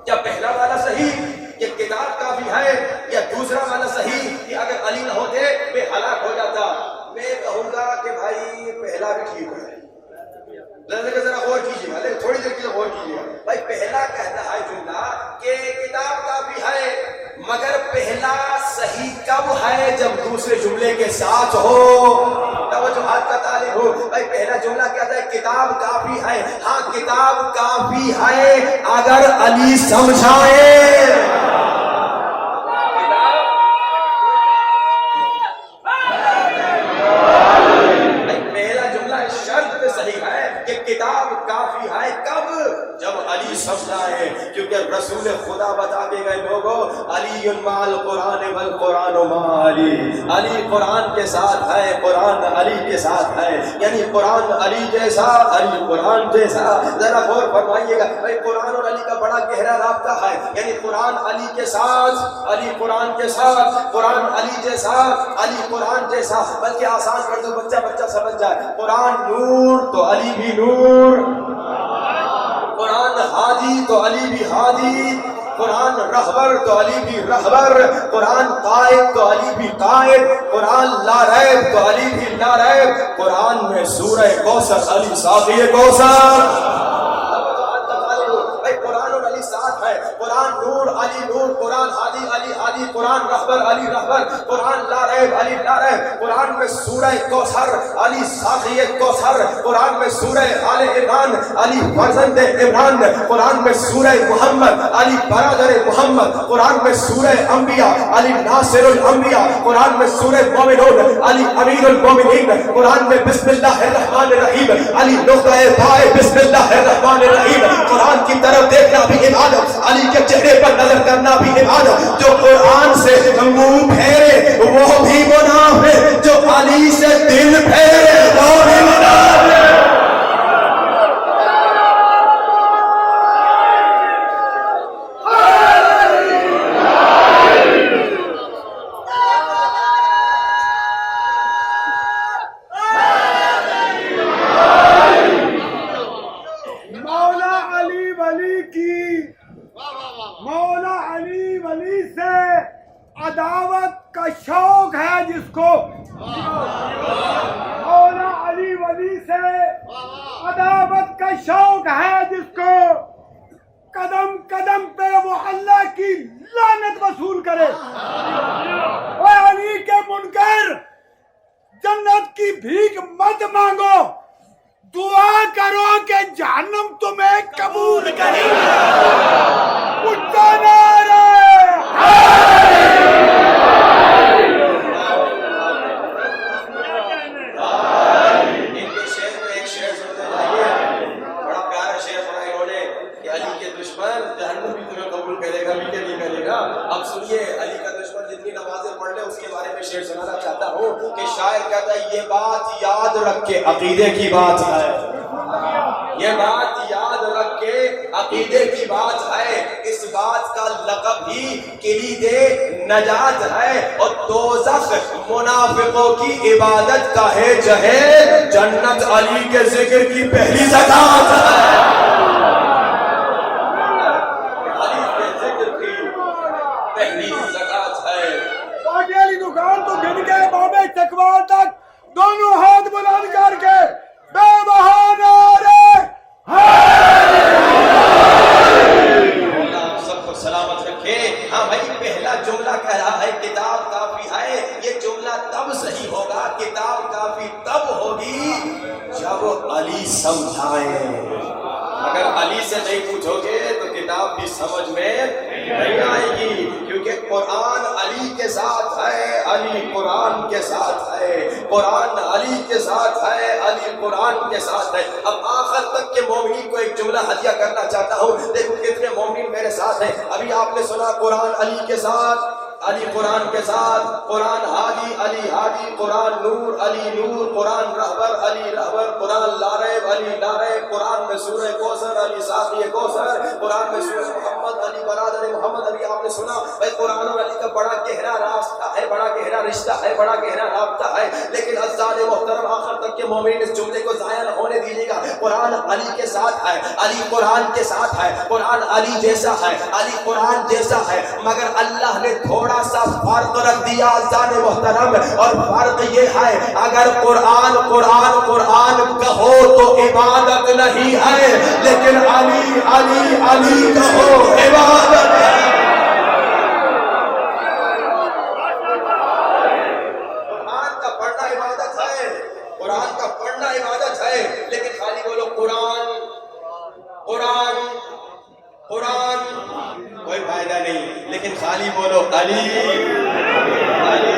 کیا پہلا والا صحیح کہ کتاب کافی ہے، یا دوسرا والا صحیح کہ اگر علی نہ ہوتے میں ہلاک ہو جاتا؟ میں کہوں گا کہ بھائی پہلا بھی ٹھیک ہے، ذرا غور کیجیے، تھوڑی دیر کے لیے غور کیجیے بھائی۔ پہلا کہتا ہے جملہ کہ کتاب کافی ہے، مگر پہلا صحیح کب ہے؟ جب دوسرے جملے کے ساتھ ہو، توجہات کا طالب ہو بھائی۔ پہلا جملہ کہتا ہے کتاب کافی ہے، ہاں کتاب کافی ہے اگر علی سمجھائے۔ کتاب کافی ہے کب؟ جب علی سمجھائے، کیونکہ رسول خدا بتا کے گئے لوگوں علی مع القرآن والقرآن مع علی، علی قرآن کے ساتھ ہے، قرآن علی کے ساتھ ہے، یعنی قرآن علی جیسا، علی قرآن جیسا۔ ذرا غور فرمائیے گا بھائی، قرآن اور علی کا بڑا گہرا رابطہ ہے، یعنی قرآن علی کے ساتھ، علی قرآن کے ساتھ، قرآن علی جیسا، علی قرآن جیسا، بلکہ آسان کر دو بچہ سمجھ جائے، قرآن نور تو علی بھی نور، قرآن ہادی تو علی بھی ہادی، قرآن رہبر تو علی بھی رہبر، قرآن قائد تو علی بھی قائد، قرآن لا ریب تو علی بھی لا ریب، قرآن میں سورہ کوثر علی ساقی کوثر۔ قرآن اور علی ساتھ ہے، قرآن نور علی نور، قرآن ہادی علی ہادی، قرآن رہبر علی رہبر، قرآن لا ریب علی لا ریب، قرآن میں سورہ کوثر علی ساقی کوثر، قرآن میں سورہ آل عمران علی فرزند عمران، قرآن میں سورہ محمد علی برادر محمد، قرآن میں سورہ انبیاء علی ناصر الانبیاء، قرآن میں سورہ مومنون علی امیر المومنین، قرآن میں بسم اللہ الرحمن الرحیم علی نقطہ بائے بسم اللہ الرحمن الرحیم۔ قرآن کی طرف دیکھنا بھی عبادت، علی کے چہرے پر نظر کرنا بھی عبادت، جو قرآن سے منہ پھیرے وہ بھی گناہ ہے، جو علی سے دل پھیرے وہ بھی گناہ ہے۔ مولا علی ولی سے عداوت کا شوق ہے جس کو، مولا علی ولی سے عداوت کا شوق ہے جس کو، قدم قدم پہ وہ اللہ کی لعنت وصول کرے۔ اے علی کے منکر، جنت کی بھیک مت مانگو، دعا کرو کہ جہنم تمہیں قبول کرے۔ اٹھتا نعرہ ان کے شعر میں ایک شعر سنتے جائیے، بڑا پیارا شعر پڑھا انہوں نے کہ علی کے دشمن جہنم بھی تمہیں قبول کرے گا، بھی کہ نہیں کرے گا۔ اب سنیے، علی کا دشمن جتنی نمازیں پڑھ لے اس کے بارے میں شعر سنانا چاہتا ہوں کہ شاعر کہتا ہے یہ بات یاد رکھ کے عقیدے کی بات ہے، یہ بات یاد رکھ کے عقیدے کی بات ہے، اس بات کا لقب ہی کلید نجات ہے، اور دوزخ منافقوں کی عبادت کا ہے جہیز، جنت علی کے ذکر کی پہلی زکات ہے، علی کے ذکر کی پہلی زکات ہے۔ باقی علی دکان تو گن کے بابے چکوال تک دونوں ہاتھ بلند کر کے بے بہانہ اب علی سمجھائیں. اگر علی سے نہیں پوچھو گے تو کتاب بھی سمجھ میں نہیں آئے گی، کیونکہ قرآن علی کے ساتھ ہے، علی قرآن کے ساتھ ہے، قرآن علی کے ساتھ ہے، علی قرآن کے ساتھ ہے. اب آخر تک کے مومنین کو ایک جملہ ہدیہ کرنا چاہتا ہوں. دیکھو کتنے مومنین میرے ساتھ ہیں. ابھی آپ نے سنا قرآن علی کے ساتھ، علی قرآن کے ساتھ، قرآن ہادی علی ہادی، قرآن نور علی نور، قرآن رہبر علی رہبر، قرآن لاریب علی لاریب، قرآن میں سورہ کوثر علی ساقی کوثر، قرآن میں سورہ محمد علی برادر محمد علی. آپ نے سنا بھائی قرآن اور علی کا بڑا گہرا راستہ ہے، بڑا گہرا رشتہ ہے، بڑا گہرا رابطہ ہے. لیکن عزیزان محترم آخر تک کے مومنین اس جملے کو ضائع نہ ہونے دیجیے گا. قرآن علی کے ساتھ ہے، علی قرآن کے ساتھ ہے، قرآن علی جیسا ہے، علی قرآن جیسا ہے. مگر اللہ نے تھوڑا سا فرق رکھ دیا عزیزان محترم، اور فرق یہ ہے اگر قرآن قرآن قرآن کہو تو عبادت نہیں ہے، لیکن علی علی علی کہو عبادت ہے. قرآن کا پڑھنا عبادت ہے، قرآن کا پڑھنا عبادت ہے، لیکن خالی بولو قرآن قرآن قرآن کوئی فائدہ نہیں. لیکن خالی بولو علی علی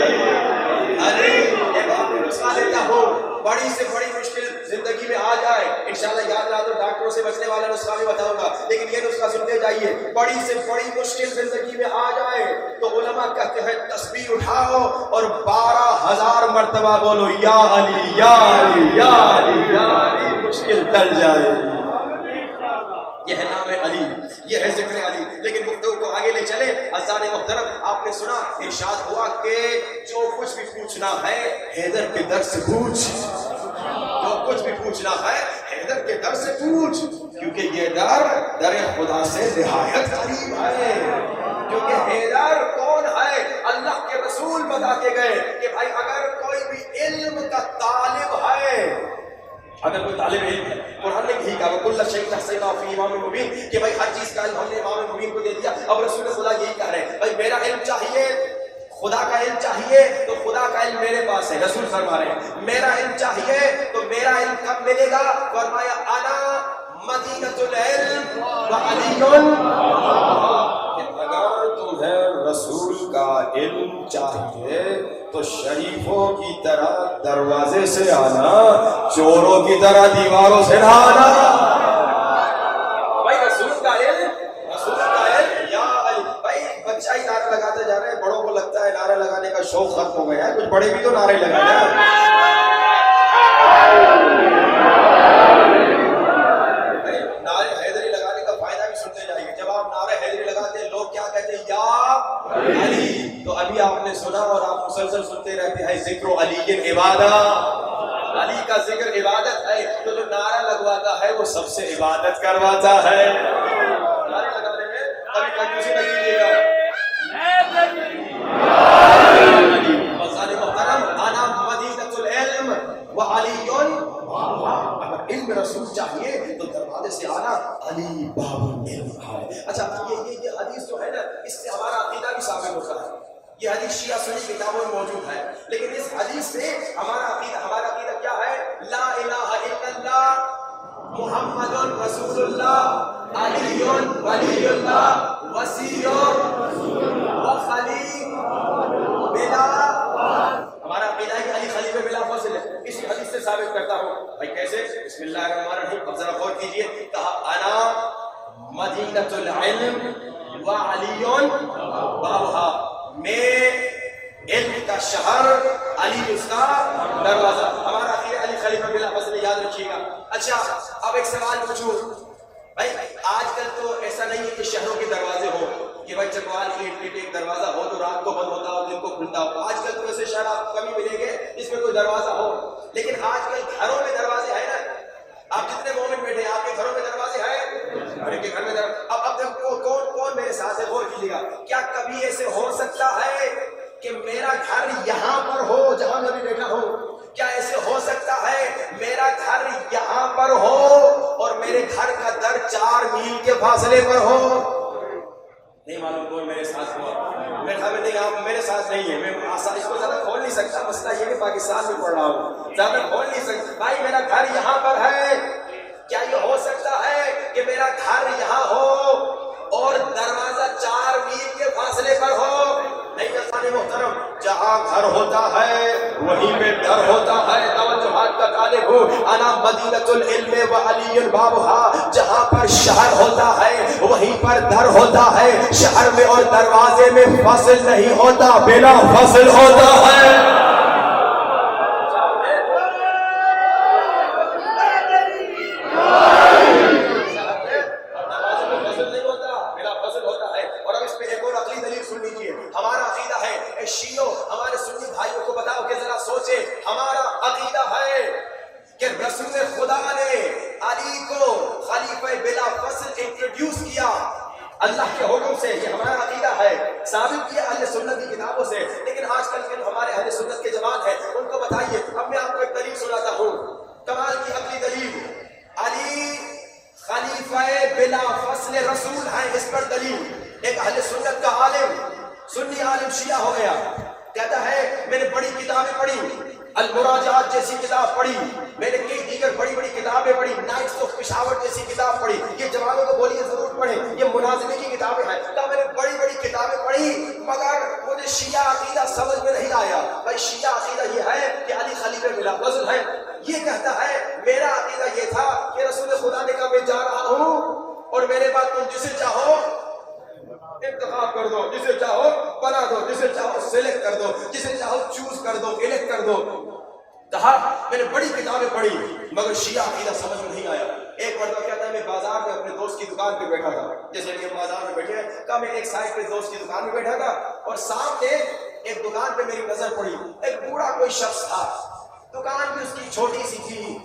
علی. ایک آپ نسخہ دیتا ہوں، بڑی سے بڑی مشکل زندگی میں آ جائے انشاءاللہ یاد رہا تو ڈاکٹروں سے بچنے والا نسخہ بھی بتاؤں گا، لیکن یہ نسخہ سنتے جائیے. بڑی سے بڑی مشکل زندگی میں آ جائے تو علماء کہتے ہیں تسبیح اٹھاؤ اور 12,000 مرتبہ بولو یا علی یا علی یا علی یا علی، مشکل ٹل جائے. یہ ہے نام علی، یہ ہے ذکر علی. لیکن گفتگو کو آگے لے چلے عزیزان محترم. آپ نے سنا ارشاد ہوا کہ جو کچھ بھی پوچھنا ہے حیدر کے در سے پوچھ، جو کچھ بھی پوچھنا ہے حیدر کے در سے پوچھ، کیونکہ یہ در خدا سے نہایت قریب ہے. کیونکہ حیدر کون ہے؟ اللہ کے رسول بتا کے گئے کہ بھائی اگر کوئی بھی علم کا طالب ہے، اگر کوئی طالب علم ہے، قرآن نے یہی کہا وَكُلَّ شَيْءٍ أَحْصَيْنَاهُ فِي إِمَامٍ مُبِينٍ کہ بھائی ہر چیز کا علم ہم نے امام مبین کو دے دیا. اب رسول خدا یہی کہہ رہے ہیں بھائی میرا علم چاہیے، خدا کا علم چاہیے تو خدا کا علم میرے پاس ہے. رسول فرما رہے ہیں میرا علم چاہیے تو میرا علم کب ملے گا؟ فرمایا انا مدینۃ العلم وعلی. اگر تمہیں رسول کا علم چاہیے تو شریفوں کی طرح دروازے سے آنا، چوروں کی طرح دیواروں سے نہ آنا. بھائی رسول کا علم یا علی. بھائی بچہ ہی نعرے لگاتے جا رہے ہیں، بڑوں کو لگتا ہے نعرے لگانے کا شوق ختم ہو گیا ہے، کچھ بڑے بھی تو نعرے لگائے ہیں. نعرے حیدری لگانے کا فائدہ بھی سنتے جائیے. جب آپ نعرے حیدری لگاتے ہیں لوگ کیا کہتے ہیں؟ یا علی. تو ابھی آپ نے سنا اور آپ مسلسل سنتے رہتے ہیں ذکر علی عبادت، علی کا ذکر عبادت ہے. تو جو نعرہ لگواتا ہے وہ سب سے عبادت کرواتا ہے. نعرے لگانے میں کبھی کنجوسی نہ کیجیے گا. محترم انا مدینۃ العلم وعلی. اگر علم رسول چاہیے تو دروازے سے آنا، علی باب العلم ہے. اچھا یہ حدیث جو ہے نا اس سے ہمارا عقیدہ بھی ثابت ہوتا ہے. یہ حدیث شیعہ سنی کتابوں میں موجود ہے، لیکن اس حدیث سے ہمارا عقیدہ کیا ہے؟ لا الہ الا اللہ محمد رسول اللہ علی ولی اللہ وصی و خلیل بلا. ہمارا عقیدہ ہے کہ علی خلیفہ بلا فاصل ہے. اسی حدیث سے ثابت کرتا ہوں. بھائی کیسے؟ بسم اللہ الرحمن الرحیم. اب ذرا غور کیجیے. کہا انا مدینۃ العلم وعلی بابھا، میں علم کا شہر، علی اس کا دروازہ. ہمارا عقیدہ علی خلیفہ بلا فاصل، یاد رکھیے گا. اچھا اب ایک سوال پوچھوں. بھائی آج کل تو ایسا نہیں ہے کہ شہروں کے دروازے ہوں کہ بھائی چکوال کی ایک دروازہ ہو تو رات کو بند ہوتا ہو، دن کو کھلتا ہو. آج کل تو ویسے شہر آپ کمی ملیں گے جس میں کوئی دروازہ ہو، لیکن آج کل گھروں میں دروازے ہیں نا. آپ جتنے مومن بیٹھے ہیں آپ کے گھروں میں دروازے ہیں، ہر ایک کے گھر میں اب دیکھو کون میرے ساتھ ہے، غور کیجیے گا. کیا کبھی ایسے ہو سکتا ہے کہ میرا گھر یہاں پر ہو جہاں میں بھی بیٹھا ہوں؟ کیا ایسے ہو سکتا ہے میرا گھر یہاں پر ہو اور میرے گھر کا در 4 میل کے فاصلے پر ہو؟ نہیں معلوم کون میرے ساتھ ہوا. میرے خیال میں نہیں، آپ میرے ساتھ نہیں ہے. میں اس کو زیادہ کھول نہیں سکتا. مسئلہ یہ کہ پاکستان میں پڑھ رہا ہوں، زیادہ کھول نہیں سکتا. بھائی میرا گھر یہاں پر مدینۃ العلم و علی بابھا، جہاں پر شہر ہوتا ہے وہیں پر در ہوتا ہے، شہر میں اور دروازے میں فصل نہیں ہوتا، بلا فصل ہوتا ہے۔ ہمارا عقیدہ ہے، شیعوں ہمارے سنی بھائیوں کو بتاؤ کہ ذرا سوچے، ہمارا عقیدہ ہے کہ رسول خدا نے علی کو خلیفہ بلا فصل انٹروڈیوس کیا اللہ کے حکم سے، یہ ہمارا عقیدہ ہے، ثابت کیا اہل سنت کی کتابوں سے۔ لیکن آج کل کے ہمارے اہل سنت کے جوان ہیں، ان کو بتائیے، اب میں آپ کو ایک دلیل سناتا ہوں، کمال کی عقلی دلیل، علی خلیفہ بلا فصل رسول ہیں، اس پر دلیل ایک اہل سنت کا عالم، سنی عالم شیعہ ہو گیا، کہتا ہے میں نے بڑی کتابیں پڑھی، المراجعات جیسی کتاب پڑھی، میں نے کئی دیگر بڑی بڑی کتابیں پڑھی، نائٹس آف پشاور جیسی کتاب پڑھی، یہ جوانوں کو بولیے ضرور پڑھیں، یہ مناظرے کی کتابیں ہیں، کہا میں نے بڑی بڑی کتابیں پڑھی مگر مجھے شیعہ عقیدہ سمجھ میں نہیں آیا۔ بھائی شیعہ عقیدہ یہ ہے کہ علی خلیفہ بلا فضل ہے، یہ کہتا ہے میرا عقیدہ یہ تھا کہ رسول خدا نے کہا میں جا رہا ہوں اور میرے بعد تم جسے چاہو انتخاب کر دو، جسے چاہو بنا دو، جسے چاہو سلیکٹ کر دو، جسے چاہو چوز کر دو، الیکٹ کر دو۔ کہا میں نے بڑی کتابیں پڑھی مگر شیعہ عقیدہ سمجھ میں نہیں آیا۔ ایک مرتبہ کہتا ہے میں بازار میں اپنے دوست کی دکان پہ بیٹھا تھا، جیسے کہ بازار میں بیٹھے ہیں، کہا میں ایک سائڈ پہ دوست کی دکان میں بیٹھا تھا اور سامنے ایک دکان پہ میری نظر پڑی، ایک بوڑھا کوئی شخص تھا، دکان بھی اس کی چھوٹی سی تھی،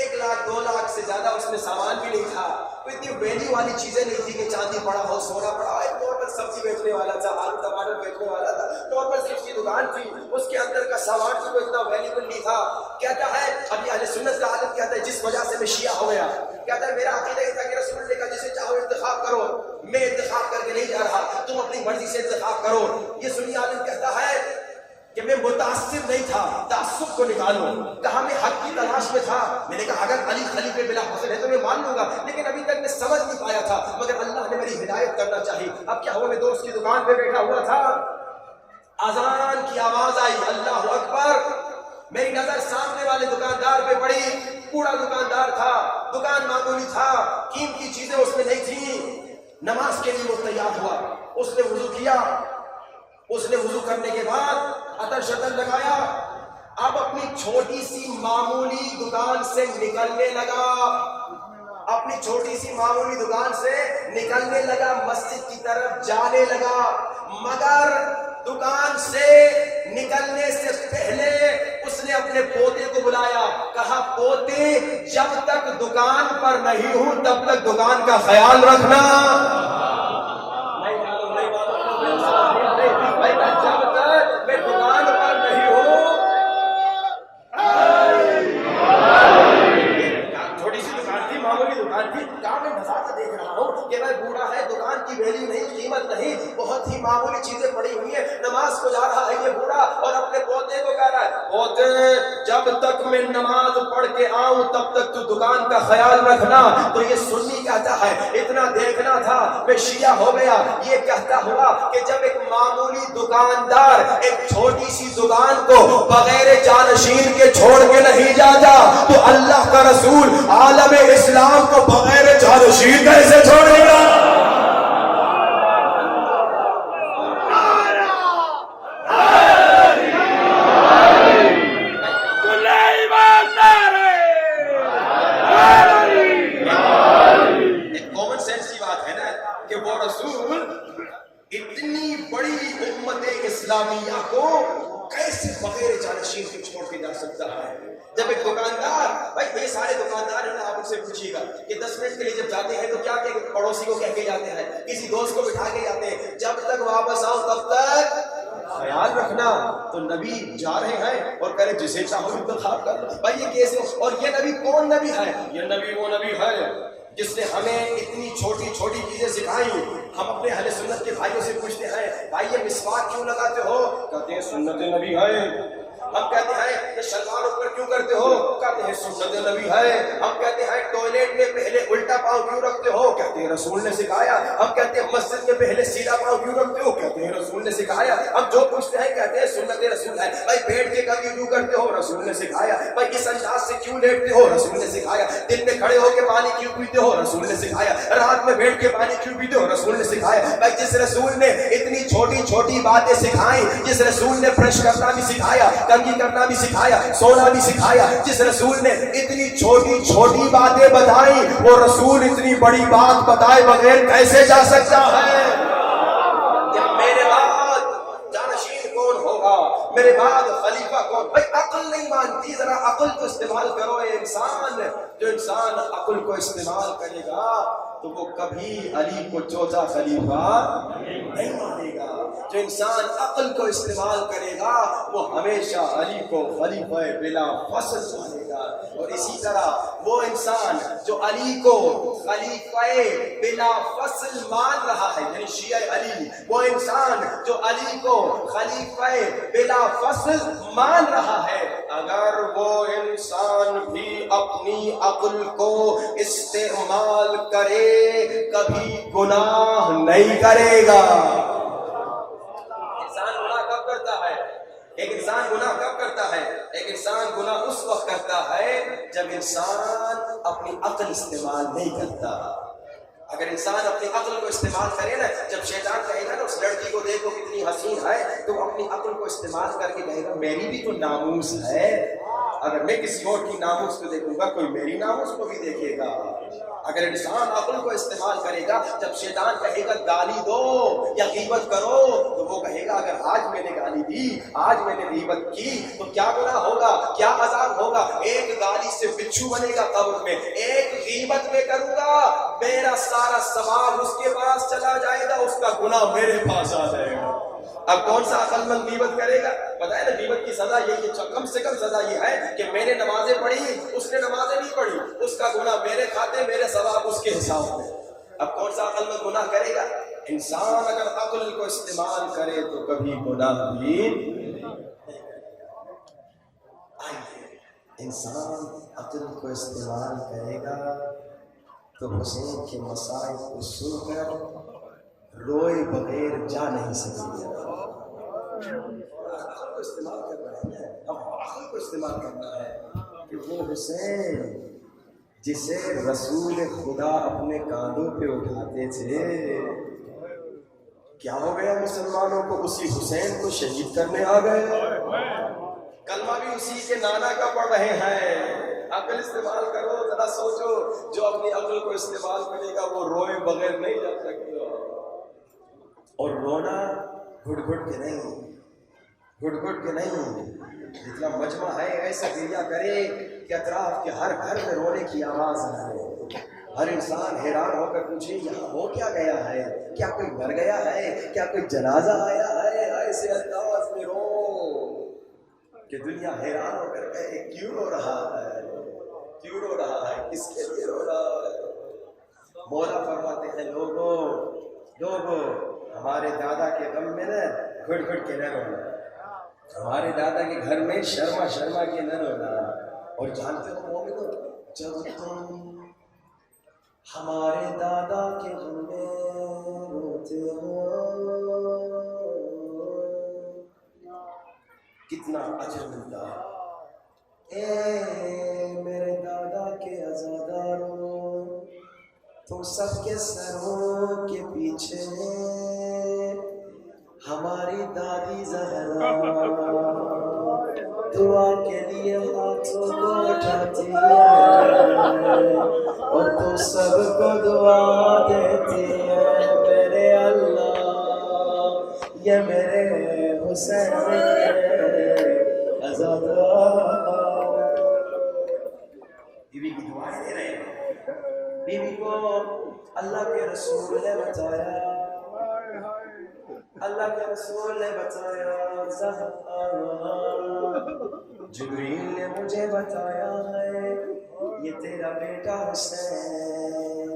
1 لاکھ 2 لاکھ سے زیادہ اس میں سامان بھی نہیں تھا، کوئی اتنی ویلیو والی چیزیں نہیں تھی کہ چاندی پڑا ہو، سونا پڑا ہو، ایک نارمل سبزی بیچنے والا تھا، آلو ٹماٹر بیچنے والا تھا، نارمل سی اس کی دکان تھی، اس کے اندر کا سامان بھی کوئی اتنا ویلیبل نہیں تھا۔ کہتا ہے ابھی اہل سنت کا عالم کہتا ہے جس وجہ سے میں شیعہ ہو گیا، کہتا ہے میرا عقیدہ یہ تھا کہ رسول نے کہا جسے چاہو انتخاب کرو، میں انتخاب کر کے نہیں جا رہا، تم اپنی مرضی سے انتخاب کرو۔ یہ سنی عالم کہتا ہے کہ میں متعصب نہیں تھا، تعصب کو نکالو، کہا میں حق کی تلاش میں تھا، میں نے کہا اگر علی خلیفہ بلا فضل ہے تو میں مان لوں گا، لیکن ابھی تک میں سمجھ نہیں پایا تھا، مگر اللہ نے میری ہدایت کرنا چاہی۔ اب کیا ہوا، میں دوست کی دکان پہ بیٹھا ہوا تھا، اذان کی آواز آئی، اللہ اکبر، میری نظر سامنے والے دکاندار پہ پڑی، بوڑھا دکاندار تھا، دکان معمولی تھا، قیمتی چیزیں اس میں نہیں تھیں، نماز کے لیے وہ تیار ہوا، اس نے وضو کیا، اس نے وضو کرنے کے بعد عطر شطر لگایا، اب اپنی چھوٹی سی معمولی دکان سے نکلنے لگا، اپنی چھوٹی سی معمولی دکان سے نکلنے لگا، مسجد کی طرف جانے لگا، مگر دکان سے نکلنے سے پہلے اس نے اپنے پوتے کو بلایا، کہا پوتے جب تک دکان پر نہیں ہوں تب تک دکان کا خیال رکھنا۔ میں دکان پر نہیں ہوں، چھوٹی سی دکان تھی، معمولی دکان تھی، کہاں میں نظارہ دیکھ رہا ہوں کہ میں بوڑھا ہے، دکان کی ویلیو نہیں، قیمت نہیں، بہت ہی معمولی چیزیں پڑی ہوئی ہیں، نماز کو جا رہا ہے یہ بوڑھا اور اپنے پوتے کو کہہ رہا ہے پوتے جب تک میں نماز پڑھ کے آؤں تب تک تو دکان کا خیال رکھنا۔ تو یہ سنی کہتا ہے اتنا دیکھنا تھا میں شیعہ ہو گیا۔ یہ کہتا ہوا کہ جب ایک معمولی دکاندار ایک چھوٹی سی دکان کو بغیر جانشین کے چھوڑ کے نہیں جاتا تو اللہ کا رسول عالم اسلام کو بغیر جانشین کیسے چھوڑے گا؟ اتنی بڑی امت اسلامیہ کو کیسے بغیر جانشین کے چھوڑ کے جا سکتا ہے؟ جب ایک دکاندار، بھائی یہ سارے دکاندار ہیں نا، آپ ان سے پوچھیے گا کہ 10 منٹ کے لیے جب جاتے ہیں تو کیا کہ پڑوسی کو کہہ کے جاتے ہیں، کسی دوست کو بٹھا کے جاتے ہیں جب تک واپس آؤ تب تک خیال رکھنا۔ تو نبی جا رہے ہیں اور کہہ رہے جسے چاہو انتخاب کر لو۔ بھائی یہ کیسے؟ اور یہ نبی کون نبی ہے؟ یہ نبی وہ نبی ہے جس نے ہمیں اتنی چھوٹی چھوٹی چیزیں سکھائی۔ ہم اپنے اہل سنت کے بھائیوں سے پوچھتے ہیں بھائی یہ مسواک کیوں لگاتے ہو؟ کہتے ہیں سنت نبی ہے۔ ہم کہتے ہیں کہ شلوار اوپر کیوں کرتے ہو؟ کہتے ہیں سنت نبی ہے. ہم کہتے ہیں ٹوائلٹ میں پہلے الٹا پاؤں کیوں رکھتے ہو؟ کہتے ہیں رسول نے سکھایا. ہم کہتے ہیں مسجد میں پہلے سیدھا پاؤں کیوں رکھتے ہو؟ کہتے ہیں رسول نے سکھایا. ہم جو پوچھتے ہیں کہتے ہیں سنت رسول ہے. بھائی بیٹھ کے کبھی کیوں کرتے ہو؟ رسول نے سکھایا. بھائی اس انداز سے کیوں لیٹتے ہو؟ رسول نے سکھایا. دن میں کھڑے ہو کے پانی کیوں پیتے ہو؟ رسول نے سکھایا. رات میں بیٹھ کے پانی کیوں پیتے ہو؟ رسول نے سکھایا. بھائی جس رسول نے اتنی چھوٹی چھوٹی باتیں سکھائیں، جس رسول نے برش کرنا بھی سکھایا، کنگھی کرنا بھی سکھایا، سونا بھی سکھایا، جس رسول نے اتنی چھوٹی چھوٹی باتیں بتائیں، وہ رسول اتنی بڑی بات بتائے بغیر کیسے جا سکتا ہے؟ کہ میرے بعد جانشین کون ہوگا، میرے بعد خلیفہ کون؟ بھائی عقل نہیں مانتی، ذرا عقل کو استعمال کرو. اے انسان، جو انسان عقل کو استعمال کرے گا تو وہ کبھی علی کو چوتھا خلیفہ نہیں مانے گا. جو انسان عقل کو استعمال کرے گا وہ ہمیشہ علی کو خلیفہ بلا فصل مانے گا. اور اسی طرح وہ انسان جو علی کو خلیفہ بلا فصل مان رہا ہے، یعنی شیعہ علی، وہ انسان جو علی کو خلیفہ بلا فصل مان رہا ہے، اگر وہ انسان بھی اپنی عقل کو استعمال کرے کبھی گناہ نہیں کرے گا. انسان گناہ کب کرتا ہے؟ ایک انسان گناہ کب کرتا ہے؟ ایک انسان گناہ اس وقت کرتا ہے جب انسان اپنی عقل استعمال نہیں کرتا. اگر انسان اپنی عقل کو استعمال کرے نا، جب شیطان کہے گا نا اس لڑکی کو دیکھو کتنی حسین ہے، تو وہ اپنی عقل کو استعمال کر کے کہے گا میری بھی تو ناموس ہے. اگر میں کسی اور کی ناموس کو دیکھوں گا کوئی میری ناموس کو بھی دیکھے گا. اگر انسان عقل کو استعمال کرے گا، جب شیطان کہے گا گالی دو یا غیبت کرو، تو وہ کہے گا اگر آج میں نے گالی دی، آج میں نے غیبت کی تو کیا گناہ ہوگا، کیا عذاب ہوگا؟ ایک گالی سے بچھو بنے گا قبر میں، ایک غیبت میں کروں گا میرا سارا ثواب اس کے پاس چلا جائے گا، اس کا گناہ میرے پاس آ جائے گا. اب کون سا عقل مند غیبت کرے گا؟ بتائے نا غیبت کی سزا یہی ہے، کم سے کم سزا یہ ہے کہ میں نے نمازیں پڑھی، اس نے نمازیں نہیں پڑھی، اس کا گناہ میرے کھاتے، میرے ثواب اس کے حساب میں. اب کون سا عقل مند گناہ کرے گا؟ انسان اگر عقل کو استعمال کرے تو کبھی گناہ بھی. انسان عقل کو استعمال کرے گا تو حسین کے مسائل کو سن کر روئے بغیر جا نہیں سکے. عقل کو استعمال کرنا ہے، اب عقل کو استعمال کرنا ہے کہ وہ حسین جسے رسول خدا اپنے کاندھوں پہ اٹھاتے تھے، کیا ہو گیا مسلمانوں کو؟ اسی حسین کو شہید کرنے آ گئے. کلمہ بھی اسی کے نانا کا پڑھ رہے ہیں. عقل استعمال کرو، ذرا سوچو، جو اپنی عقل کو استعمال کرے گا وہ روئے بغیر نہیں جا سکتا. اور رونا گھٹ گھٹ کے نہیں، گھٹ گھٹ کے نہیں. جتنا مجمع ہے ایسا گریہ کرے کہ اطراف کے ہر گھر میں رونے کی آواز آئے. ہر انسان حیران ہو کر پوچھے یہاں ہو کیا گیا ہے؟ کیا کوئی مر گیا ہے؟ کیا کوئی جنازہ آیا ہے؟ ایسے انداز میں رو کہ دنیا حیران ہو کر کہے کیوں رو رہا ہے، کیوں رو رہا ہے، کس کے لیے رو رہا ہے. مولا فرماتے ہیں لوگوں ہمارے دادا کے غم میں نہ گھٹ گھٹ کے نہ رونا، ہمارے دادا کے گھر میں شرما کے نہ رونا. اور جانتے ہو مومنو، جب تم ہمارے دادا کے غم میں روتے ہو کتنا اجر ملتا ہے. اے میرے دادا کے عزاداروں، تم سب کے سروں کے پیچھے ہماری دادی زہرا دعا کے لیے ہاتھوں کو اٹھاتی ہے اور تم سب کو دعا دیتی ہے میرے اللہ، یہ میرے حسین کے عزادار. بیوی کی دعائیں دے رہے ہیں. بیوی کو اللہ کے رسول نے بتایا، اللہ کے رسول نے بتایا زہرا، جبریل نے مجھے بتایا ہے یہ تیرا بیٹا حسین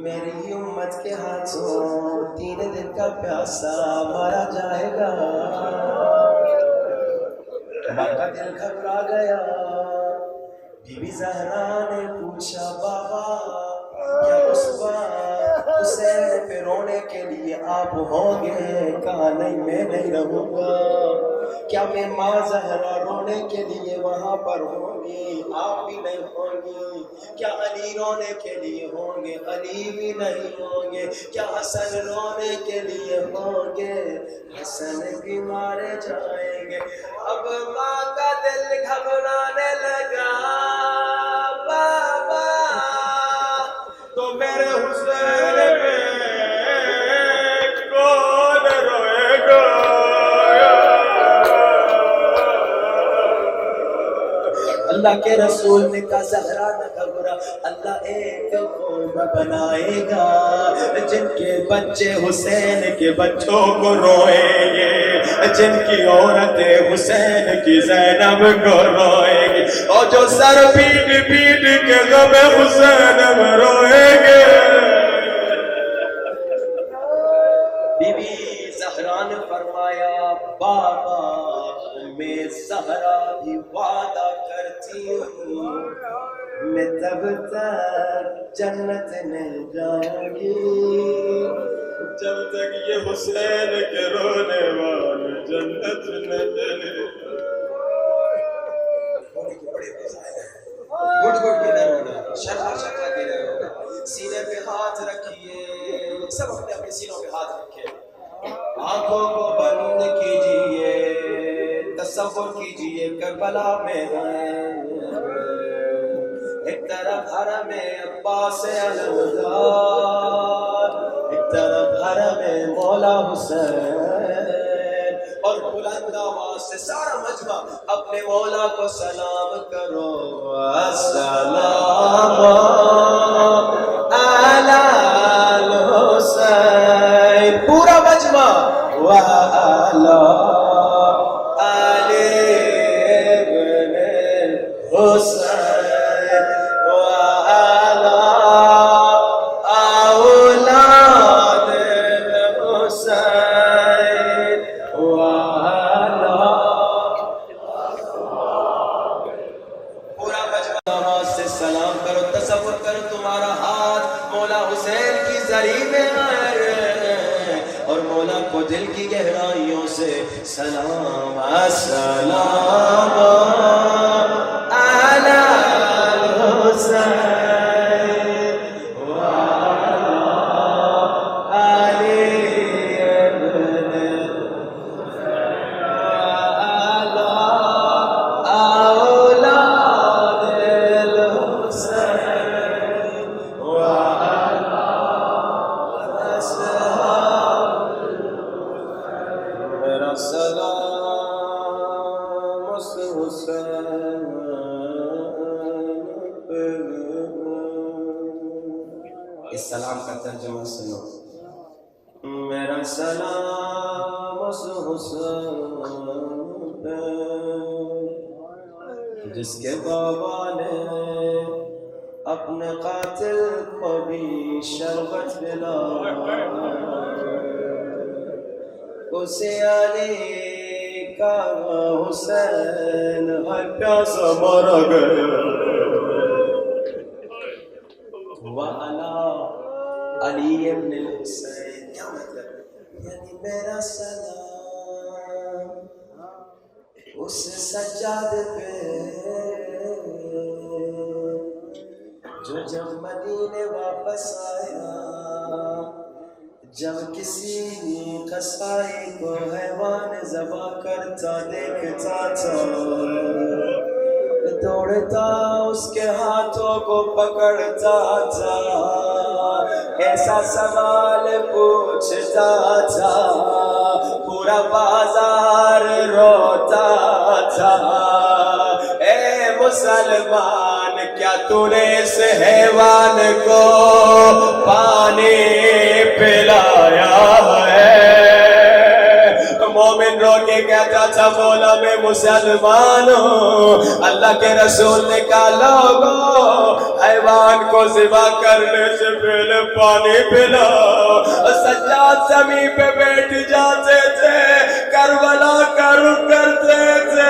میری امت کے ہاتھوں 3 دن کا پیاسا مارا جائے گا. ماں کا دل گھبرا گیا. بی بی زہرا نے پوچھا بابا کیا اس وقت حسین پہ رونے کے لیے آپ ہوں گے؟ کہا نہیں میں نہیں رہوں گا. کیا میں ماں زہرا رونے کے لیے وہاں پر ہوں گی؟ آپ بھی نہیں ہوں گی. کیا علی رونے کے لیے ہوں گے؟ علی بھی نہیں ہوں گے. کیا حسن رونے کے لیے ہوں گے؟ حسن بھی مارے جائیں گے. اب ماں کا دل گھبرانے لگا بابا تو میرے حسین پہ کون روئے گا؟ اللہ کے رسول نے کہا زہرا نہ گھبرا، اللہ ایک قوم بنائے گا جن کے بچے حسین کے بچوں کو روئیں گے، جن کی عورتیں حسین کی زینب کو روئیں گی، اور جو سر پیٹ پیٹ کے غم حسین میں روئیں گے. بی بی زہرا نے فرمایا بابا میں زہرا بھی وعدہ کرتی ہوں میں تب تک جنت نہیں جاؤں گی جب تک یہ حسین کے رونے والے جنت نہ چلے. گھٹ گھٹ کے نہیں ہونا، شکا شکا کے نہیں ہونا. سینے پہ ہاتھ رکھیے، سب اپنے اپنے سینوں پہ ہاتھ رکھے، آنکھوں کو بند کیجئے، تصور کیجئے کربلا میں ہیں. ایک طرف حرم عباس علمدار، ایک طرف حرم مولا حسین، اور بلند آواز سے سارا مجمع اپنے مولا کو سلام کرو. السلام علی الحسین، پورا مجمع وعلی علی ابن حسین وعلی اولاد حسین وعلی. پورا مجمع نماز سے سلام کرو، تصور کرو تمہارا ہاتھ مولا حسین کی زری میں ہے اور مولا کو دل کی گہرائیوں سے سلام. السلام علی الحسین وعلی علی ابن وعلی اولاد الحسین وعلی السلام. میرا سلام اس حسین پہ. اس سلام کا ترجمہ سنو. میرا سلام اس حسین پہ جس کے بابا نے اپنے قاتل کو بھی شربت پلایا، اسے علی کا حسین ہر پیاسا مارا گیا. وعلی علی ابن الحسین، کیا مطلب؟ یعنی میرا سلام اس سجاد پہ جو جب مدینے واپس آیا، جب کسی قصائی کو حیوان ذبح کرتا دیکھتا تھا، دوڑتا اس کے ہاتھوں کو پکڑتا تھا، ایسا سوال پوچھتا تھا، پورا بازار روتا تھا. اے مسلمان کیا تو نے اس حیوان کو پانی پلایا ہے؟ مومن رو کے کہتا تھا مولا میں مسلمان ہوں. اللہ کے رسول نے کہا لوگو حیوان کو ذبح کرنے سے پہلے پانی پلاؤ. سجاد زمین پہ بیٹھ جاتے تھے، کربلا کا رخ کرتے تھے.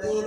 3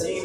3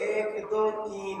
1 2 3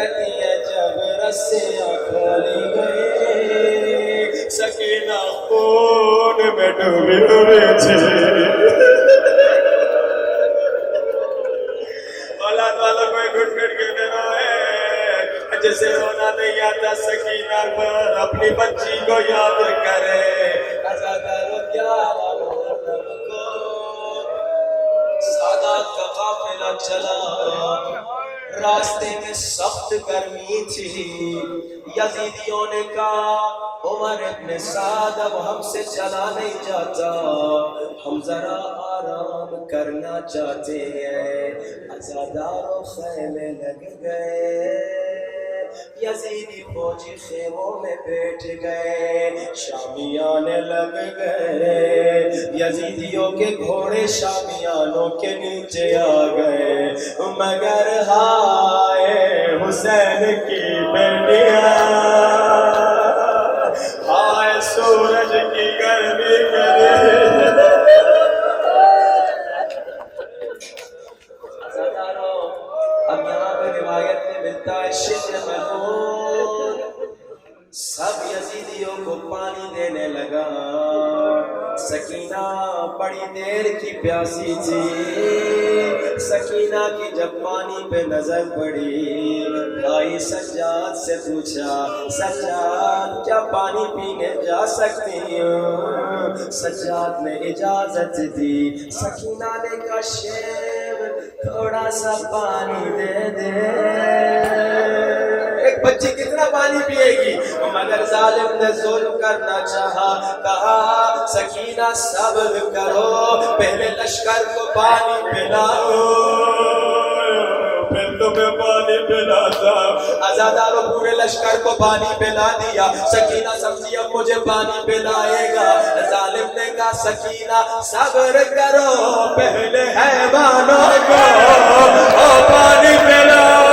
کہتی ہے جب رسیاں کھولی گئی سکینہ خون میں ڈوبی ہوئی تھی اولاد والوں کو گھٹ گھٹ کے دینا ہے جسے رونا نہیں آتا سکینہ پر اپنی بچی کو یاد کرے عزادارو کیا سادات کا قافلہ چلا راستے میں سخت گرمی تھی یزیدیوں نے کہا عمر ابن سعد اب ہم سے چلا نہیں جاتا ہم ذرا آرام کرنا چاہتے ہیں عزاداروں خیمے لگ گئے یزیدی فوجی خیموں میں بیٹھ گئے شامیانے لگ گئے یزیدیوں کے گھوڑے شامیانوں کے نیچے آ گئے مگر ہائے حسین کی بیٹیاں ہائے سورج کی گرمی اب یہاں پہ روایت میں ملتا ہے شجر محمود سب یزیدیوں کو پانی دینے لگا سکینہ بڑی دیر کی پیاسی تھی سکینہ کی جب پانی پہ نظر پڑی بھائی سجاد سے پوچھا سجاد کیا پانی پینے جا سکتی ہوں سجاد نے اجازت دی سکینہ نے کہا شیب تھوڑا سا پانی دے دے ایک بچی کتنا پانی پیے گی مگر ظالم نے ظلم کرنا چاہا کہا سکینہ صبر کرو پہلے لشکر کو پانی پلاؤ پھر تمہیں پانی پلاتا عزاداروں پورے لشکر کو پانی پلا دیا سکینہ سمجھی اب مجھے پانی پلائے گا ظالم نے کہا سکینہ صبر کرو پہلے حیوانوں کو پانی پلاؤ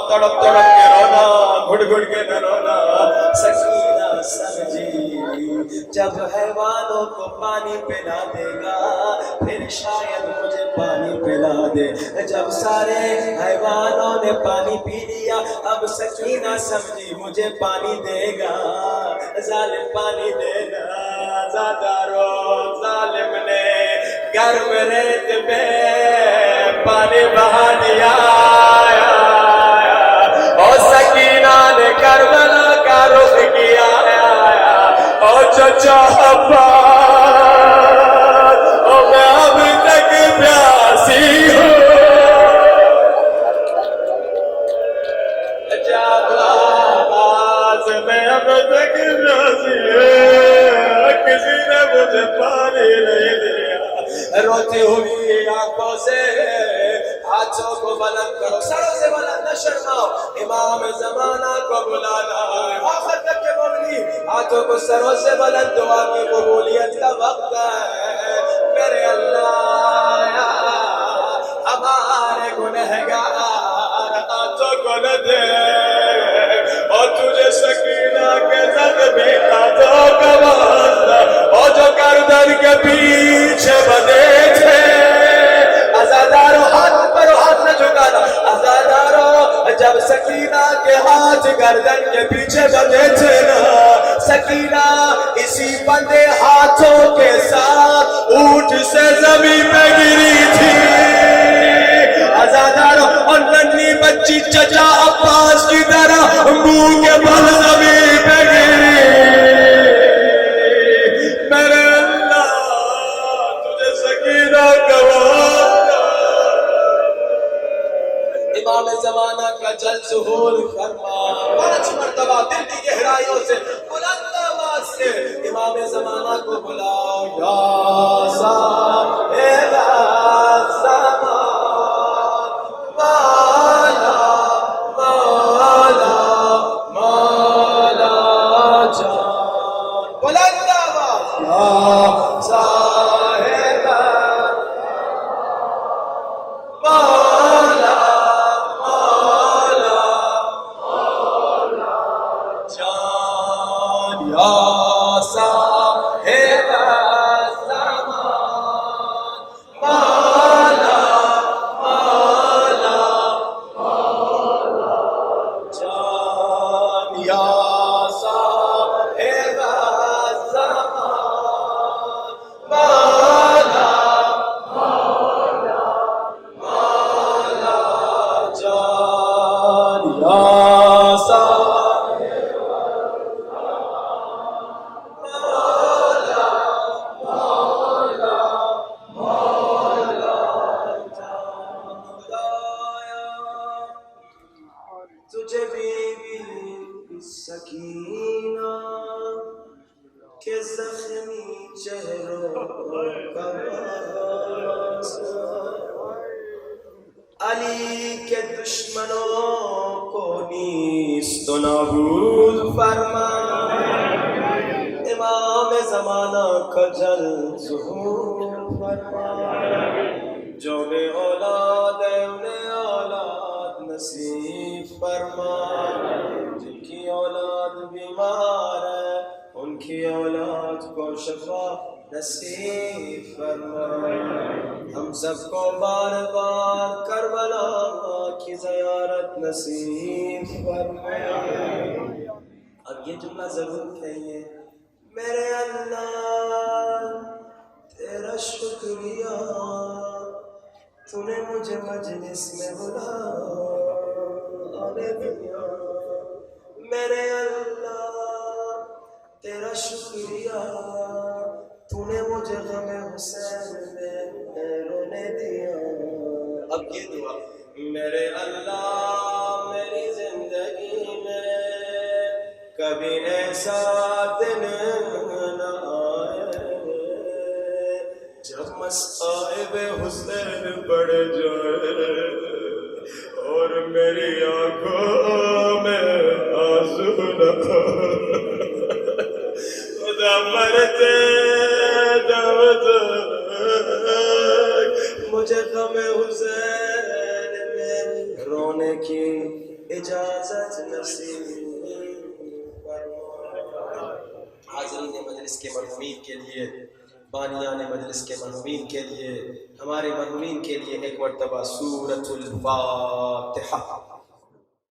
تڑپ تڑپ کے رونا گھڑ گھڑ کے نہ رونا سکینہ سمجھی جب حیوانوں کو پانی پلا دے گا پھر شاید مجھے پانی پلا دے جب سارے حیوانوں نے پانی پی لیا اب سکینہ سمجھی مجھے پانی دے گا ظالم پانی دے گا زادارو ظالم نے گرم ریت پہ پانی بہا دیا اور سکینہ نے کربلا کا رخ کیا اور چچا اور میں اب تک پیاسی ہوں جاواز میں اب تک پیاسی ہوں کسی نے مجھے پانی نہیں دیا روتی ہوئی آنکھوں سے ہاتھوں کو بلند کرو سروں سے بلند نہ شرماؤ امام زمانہ کو بلانا ہے آخر تک کے مومنی ہاتھوں کو سروں سے بلند دعا کی قبولیت کا وقت ہے میرے اللہ ہمارے گنہگار ہاتھوں کو نہ دے اور تجھے سکینہ کے زخمی ہاتھوں کا واسطہ اور جو گردن کے پیچھے بندے تھے عزادارو ہاتھ پر ہاتھ نہ جھکانا عزادارو جب سکینہ کے ہاتھ گردن کے پیچھے بندے تھے نا سکینہ اسی بندے ہاتھوں کے ساتھ اونٹ سے زمین پہ گری تھی عزادارو اور ننھی بچی چچا عباس کی طرح منہ کے بل زمین پہ گری میرے اللہ تجھے سکینہ امام زمانہ کا جل ظہور فرما 5 مرتبہ دل کی گہرائیوں سے بلند آواز سے امام زمانہ کو بلاؤ یا صاحب زمان مولا مولا مولا جان بلند آواز یا صاحب مولا یا صاحب الزمان مولا مولا جان یا صاحب الزمان مولا مولا جان یا صاحب تجھے بیوی سکینہ کے زخمی چہروں کا علی کے دشمنوں کو نیست و نابود فرما امام زمانہ کا جلد ظہور فرما جو بے اولاد ہے انہیں اولاد نصیب فرما جن کی اولاد بیمار ہے ان کی اولاد کو شفا نصیب فرما ہم سب کو بار بار کربلا کی زیارت نصیب فرما اب یہ جملہ ضرور کہیے میرے اللہ تیرا شکریہ تو نے مجھے مجلس میں بلانے دیا میرے اللہ تیرا شکریہ تو نے مجھے غم حسین میں رونے دیا اب یہ دعا میرے اللہ میری زندگی میں کبھی ایسا دن نہ آئے جب مصائب حسین بڑھ جائے اور میری آنکھوں میں آنسو نہ خدا مرتے دعوت مجھے غم حسین میں رونے کی اجازت نصیب حاضرین مجلس کے مرحومین کے لیے بانیان مجلس کے مرحومین کے لیے ہمارے مرحومین کے لیے ایک مرتبہ سورۃ الفاتحہ